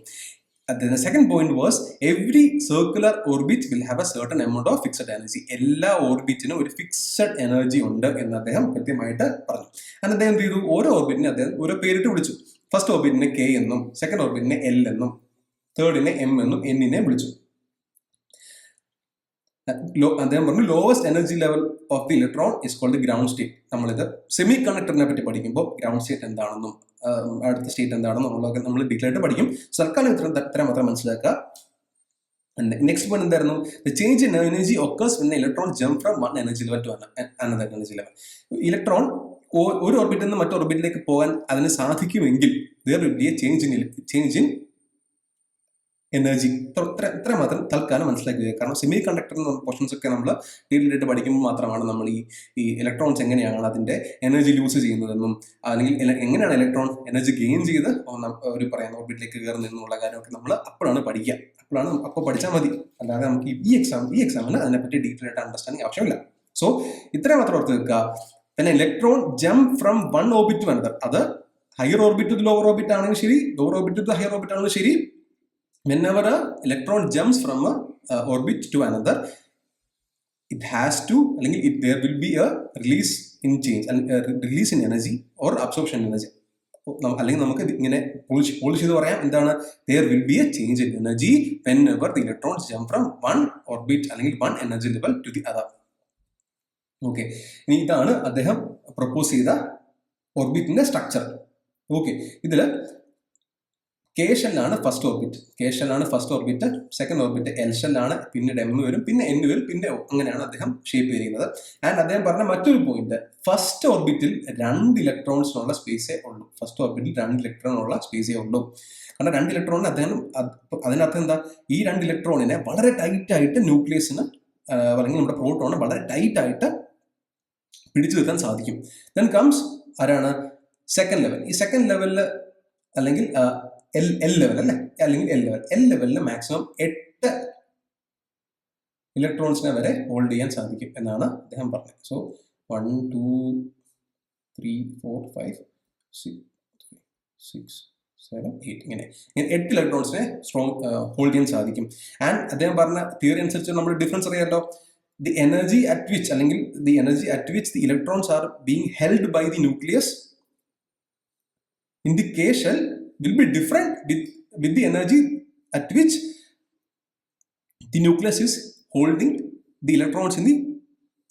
The second point was every circular orbit will have a certain amount of fixed energy. എല്ലാ ഓർബിറ്റിനും ഒരു ഫിക്സഡ് എനർജി ഉണ്ട് എന്ന് അദ്ദേഹം കൃത്യമായിട്ട് പറഞ്ഞു. and അദ്ദേഹം എന്ത് ചെയ്തു? ഓരോ ഓർബിറ്റിനെ അദ്ദേഹം ഓരോ പേരിട്ട് വിളിച്ചു. ഫസ്റ്റ് ഓർബിറ്റിനെ K എന്നും, സെക്കൻഡ് ഓർബിറ്റിനെ L എന്നും, തേർഡിനെ M എന്നും, N വിളിച്ചു. അദ്ദേഹം പറഞ്ഞു lowest energy level of the electron is called ground state. നമ്മളിത് സെമി കണ്ടക്ടറിനെ പറ്റി പഠിക്കുമ്പോൾ ഗ്രൗണ്ട് സ്റ്റേറ്റ് എന്താണെന്നും അടുത്ത സ്റ്റേറ്റ് എന്താണെന്നും നമ്മൾ ഡീറ്റെയിൽ ആയിട്ട് പഠിക്കും. സർക്കാരിന് ഇത്ര മാത്രം മനസ്സിലാക്കുക. നെക്സ്റ്റ് പോയിന്റ് എന്തായിരുന്നു? The change in energy occurs when electron jump from one energy level two another energy level. Electron ഒരു ഓർബിറ്റിൽ നിന്ന് മറ്റു ഓർബിറ്റിലേക്ക് പോകാൻ അതിന് സാധിക്കുമെങ്കിൽ there will be a change in energy. ഇത്ര മാത്രം തൽക്കാലം മനസ്സിലാക്കുക. കാരണം സെമി കണ്ടക്ടർ പോർഷൻസ് ഒക്കെ നമ്മൾ ഡീറ്റെയിൽ ആയിട്ട് പഠിക്കുമ്പോൾ മാത്രമാണ് നമ്മൾ ഈ ഇലക്ട്രോൺസ് എങ്ങനെയാണ് അതിന്റെ എനർജി ലൂസ് ചെയ്യുന്നതെന്നും അല്ലെങ്കിൽ എങ്ങനെയാണ് ഇലക്ട്രോൺ എനർജി ഗെയിൻ ചെയ്ത് ഒരു പറയുന്ന ഓർബിറ്റിലേക്ക് കയറുന്നതെന്നുള്ള കാര്യമൊക്കെ നമ്മൾ അപ്പോഴാണ് പഠിക്കുക. അപ്പോൾ പഠിച്ചാൽ മതി. അല്ലാതെ നമുക്ക് ഈ എക്സാമിന് അതിനെപ്പറ്റി ഡീറ്റെയിൽ ആയിട്ട് അണ്ടർസ്റ്റാൻഡിങ് ആവശ്യമില്ല. സോ ഇത്ര മാത്രം ഓർത്ത് വെക്കുക. പിന്നെ electron jump from one orbit to another. അത് higher orbit to lower orbit ആണെങ്കിൽ ശരി, lower orbit to higher orbit ആണെങ്കിൽ ശരി, whenever an electron jumps from a orbit to another, it has to, there will be a release in energy or absorption energy. അല്ലെങ്കിൽ നമുക്ക് ഇങ്ങനെ polish ചെയ്ത് പറയാം എന്താണ്? there will be a change in energy whenever the electrons jump from one orbit അല്ലെങ്കിൽ one energy level to the other. Okay, ഇനി ഇതാണ് അദ്ദേഹം പ്രപ്പോസ് ചെയ്ത ഓർബിറ്റിന്റെ സ്ട്രക്ചർ. ഓക്കെ, ഇതില് കെ ഷെല്ലാണ് first orbit, second orbit L ഷെല്ലാണ്, പിന്നീട് എം വരും, പിന്നെ എൻ വരും, പിന്നെ അങ്ങനെയാണ് അദ്ദേഹം ഷേപ്പ് ചെയ്യുന്നത്. ആൻഡ് അദ്ദേഹം പറഞ്ഞ മറ്റൊരു പോയിന്റ്, ഫസ്റ്റ് ഓർബിറ്റിൽ 2 ഇലക്ട്രോൺസിനുള്ള സ്പേസേ ഉള്ളൂ. കാരണം 2 ഇലക്ട്രോണിന് അദ്ദേഹം അതിനർത്ഥം എന്താ, ഈ 2 ഇലക്ട്രോണിനെ വളരെ ടൈറ്റ് ആയിട്ട് ന്യൂക്ലിയസിന് അല്ലെങ്കിൽ നമ്മുടെ പ്രോട്ടോണ് വളരെ ടൈറ്റ് ആയിട്ട് പിടിച്ചു നിർത്താൻ സാധിക്കും. ദെൻ കംസ് ആരാണ് സെക്കൻഡ് ലെവൽ. ഈ സെക്കൻഡ് ലെവലിൽ അല്ലെങ്കിൽ എൽ ലെവലിൽ മാക്സിമം 8 ഇലക്ട്രോൺസിനെ വരെ ഹോൾഡ് ചെയ്യാൻ സാധിക്കും എന്നാണ് അദ്ദേഹം പറഞ്ഞത്. സോ 1 2 3 4 5 6 7 8 ഇങ്ങനെ 8 ഇലക്ട്രോൺസിനെ ഹോൾഡ് ചെയ്യാൻ സാധിക്കും. ആൻഡ് അദ്ദേഹം പറഞ്ഞ തിയറി അനുസരിച്ച് നമ്മൾ ഡിഫറൻസ് അറിയാമല്ലോ. The energy at which the electrons are being held by the nucleus in the K shell will be different with the energy at which the nucleus is holding the electrons in the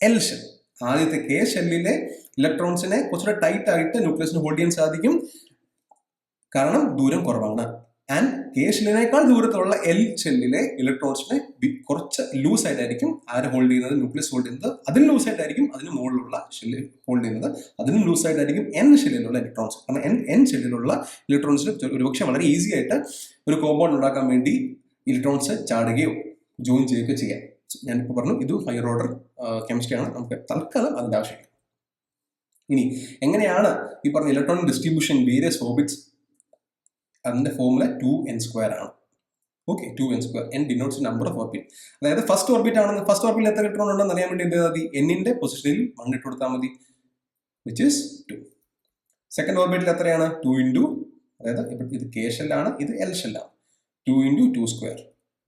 L shell. ആദ്യത്തെ K ഷെല്ലിലെ ഇലക്ട്രോൺസിനെ കുറച്ചുകൂടെ tight ആയിട്ട് ന്യൂക്ലിയസിന് hold ചെയ്യാൻ സാധിക്കും, കാരണം ദൂരം കുറവാണ്. And K ഷെല്ലിനേക്കാൾ ദൂരത്തുള്ള L ഷെല്ലിലെ ഇലക്ട്രോൺസിനെ കുറച്ച് loose ആയിട്ടായിരിക്കും ആര് ഹോൾഡ് ചെയ്യുന്നത്, ന്യൂക്ലിയസ് ഹോൾഡ് ചെയ്യുന്നത്. അതിന് ലൂസ് ആയിട്ടായിരിക്കും അതിന് മുകളിലുള്ള ഷെല്ലിൽ ഹോൾഡ് ചെയ്യുന്നത്. അതിനും ലൂസ് ആയിട്ടായിരിക്കും എൻ ഷെല്ലിലുള്ള ഇലക്ട്രോൺസ്. കാരണം എൻ ഷെല്ലിലുള്ള ഇലക്ട്രോൺസിന് ഒരുപക്ഷെ വളരെ ഈസി ആയിട്ട് ഒരു കോമ്പൗണ്ട് ഉണ്ടാക്കാൻ വേണ്ടി ഇലക്ട്രോൺസ് ചാടുകയോ ജോയിൻ ചെയ്യുകയോ ചെയ്യാം. ഞാനിപ്പോൾ പറഞ്ഞു ഇത് ഹയർ ഓർഡർ കെമിസ്ട്രിയാണ്, നമുക്ക് തൽക്കാലം അതിൻ്റെ ആവശ്യമില്ല. ഇനി എങ്ങനെയാണ് ഈ പറഞ്ഞ ഇലക്ട്രോൺ ഡിസ്ട്രിബ്യൂഷൻ വേരിയസ് ഓർബിറ്റ്സ്, അതിന്റെ ഫോർമുല 2n² ആണ്. Okay, 2n². n denotes number of orbit. അതായത് ഫസ്റ്റ് ഓർബിറ്റ് ആണെന്ന്, ഫസ്റ്റ് ഓർബിറ്റിൽ എത്ര ഇലക്ട്രോൺ ഉണ്ടെന്ന് അറിയാൻ വേണ്ടി എന്ത് ചെയ്താൽ മതി, എന്നിന്റെ പൊസിഷനിൽ 1 ഇട്ട് കൊടുത്താൽ മതി, വിച്ച് ഈസ് 2. സെക്കൻഡ് ഓർബിറ്റിൽ എത്രയാണ്, 2 ഇൻറ്റു, അതായത് ഇത് കെ ഷെല്ലാണ്, ഇത് എൽ ഷെല്ലാണ്, 2 ഇൻറ്റു 2²,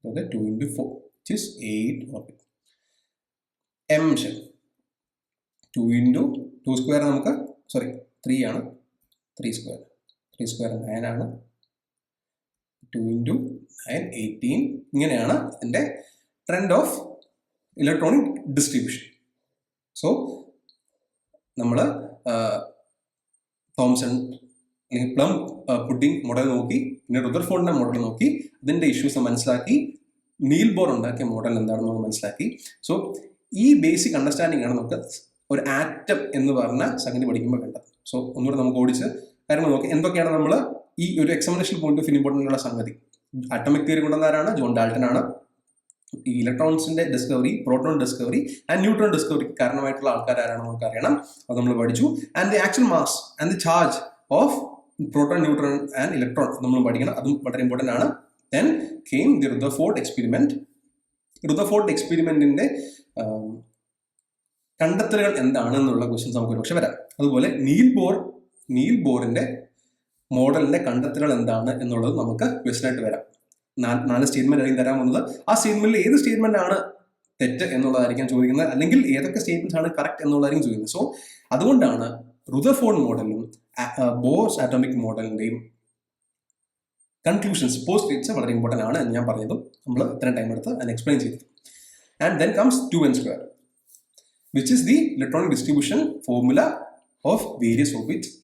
അതായത് 2 into 4, which is 8 orbit. M shell 2 into 2² നമുക്ക് 3 ആണ്, 3² 9 ആണ്, 2 ഇൻറ്റു 9 18. ഇങ്ങനെയാണ് അതിൻ്റെ trend of electronic distribution. So നമ്മൾ തോംസൺ അല്ലെങ്കിൽ പ്ലം പുഡിംഗ് മോഡൽ നോക്കി, പിന്നെ റുദർഫോർഡിന്റെ മോഡൽ നോക്കി, അതിൻ്റെ ഇഷ്യൂസ് മനസ്സിലാക്കി, നീൽ ബോർ ഉണ്ടാക്കിയ മോഡൽ എന്താണെന്ന് നമ്മൾ മനസ്സിലാക്കി. സോ ഈ ബേസിക് അണ്ടർസ്റ്റാൻഡിംഗ് ആണ് നമുക്ക് ഒരു ആറ്റം എന്ന് പറഞ്ഞ സംഗതി പഠിക്കുമ്പോൾ വേണ്ടത്. സോ ഒന്നുകൂടെ നമുക്ക് ഓടിച്ച് കാര്യങ്ങൾ നോക്കി എന്തൊക്കെയാണ് നമ്മൾ ഈ ഒരു എക്സാമിനേഷൻ പോയിന്റ് ഓഫ് ഇമ്പോർട്ടൻ്റ് ഉള്ള സംഗതി. അറ്റോമിക് തിയറി കൊണ്ടുവന്നാരാണ്, ജോൺ ഡാൾട്ടൺ ആണ്. ഈ ഇലക്ട്രോൺസിന്റെ discovery, proton discovery and neutron ഡിസ്കവറിക്ക് കാരണമായിട്ടുള്ള ആൾക്കാരാണ് നമുക്ക് അറിയണം, അത് നമ്മൾ പഠിച്ചു. And the actual mass and the charge of proton, neutron and electron നമ്മൾ പഠിക്കണം, അതും വളരെ ഇമ്പോർട്ടൻ്റ് ആണ്. Then came the Rutherford experiment. Rutherford എക്സ്പെരിമെന്റിന്റെ കണ്ടെത്തലുകൾ എന്താണെന്നുള്ള ക്വസ്റ്റ്യൻസ് നമുക്ക് ഒരുപക്ഷെ വരാം. അതുപോലെ നീൽ ബോറിന്റെ മോഡലിന്റെ കണ്ടെത്തലുകൾ എന്താണ് എന്നുള്ളത് നമുക്ക് ക്വസ്റ്റ്യൻ ആയിട്ട് വരാം. 4 സ്റ്റേറ്റ്മെന്റ് ആയിരിക്കും തരാൻ വന്നത്. ആ സ്റ്റേറ്റ്മെന്റിൽ ഏത് സ്റ്റേറ്റ്മെന്റ് ആണ് തെറ്റ് എന്നുള്ളതായിരിക്കും ചോദിക്കുന്നത്, അല്ലെങ്കിൽ ഏതൊക്കെ സ്റ്റേറ്റ്മെന്റ്സ് ആണ് കറക്റ്റ് എന്നുള്ളതായിരിക്കും ചോദിക്കുന്നത്. സോ അതുകൊണ്ടാണ് റുദർഫോർഡ് മോഡലും ബോർസ് ആറ്റോമിക് മോഡലിന്റെയും കൺക്ലൂഷൻസ്, പോസ്റ്റ്ലേറ്റ്സ് വളരെ ഇമ്പോർട്ടൻ്റ് ആണ് എന്ന് ഞാൻ പറഞ്ഞതും നമ്മൾ ഇത്രയും ടൈം എടുത്ത് അതിന് എക്സ്പ്ലെയിൻ ചെയ്തത്. And then comes 2n², which is the electronic distribution formula of various orbits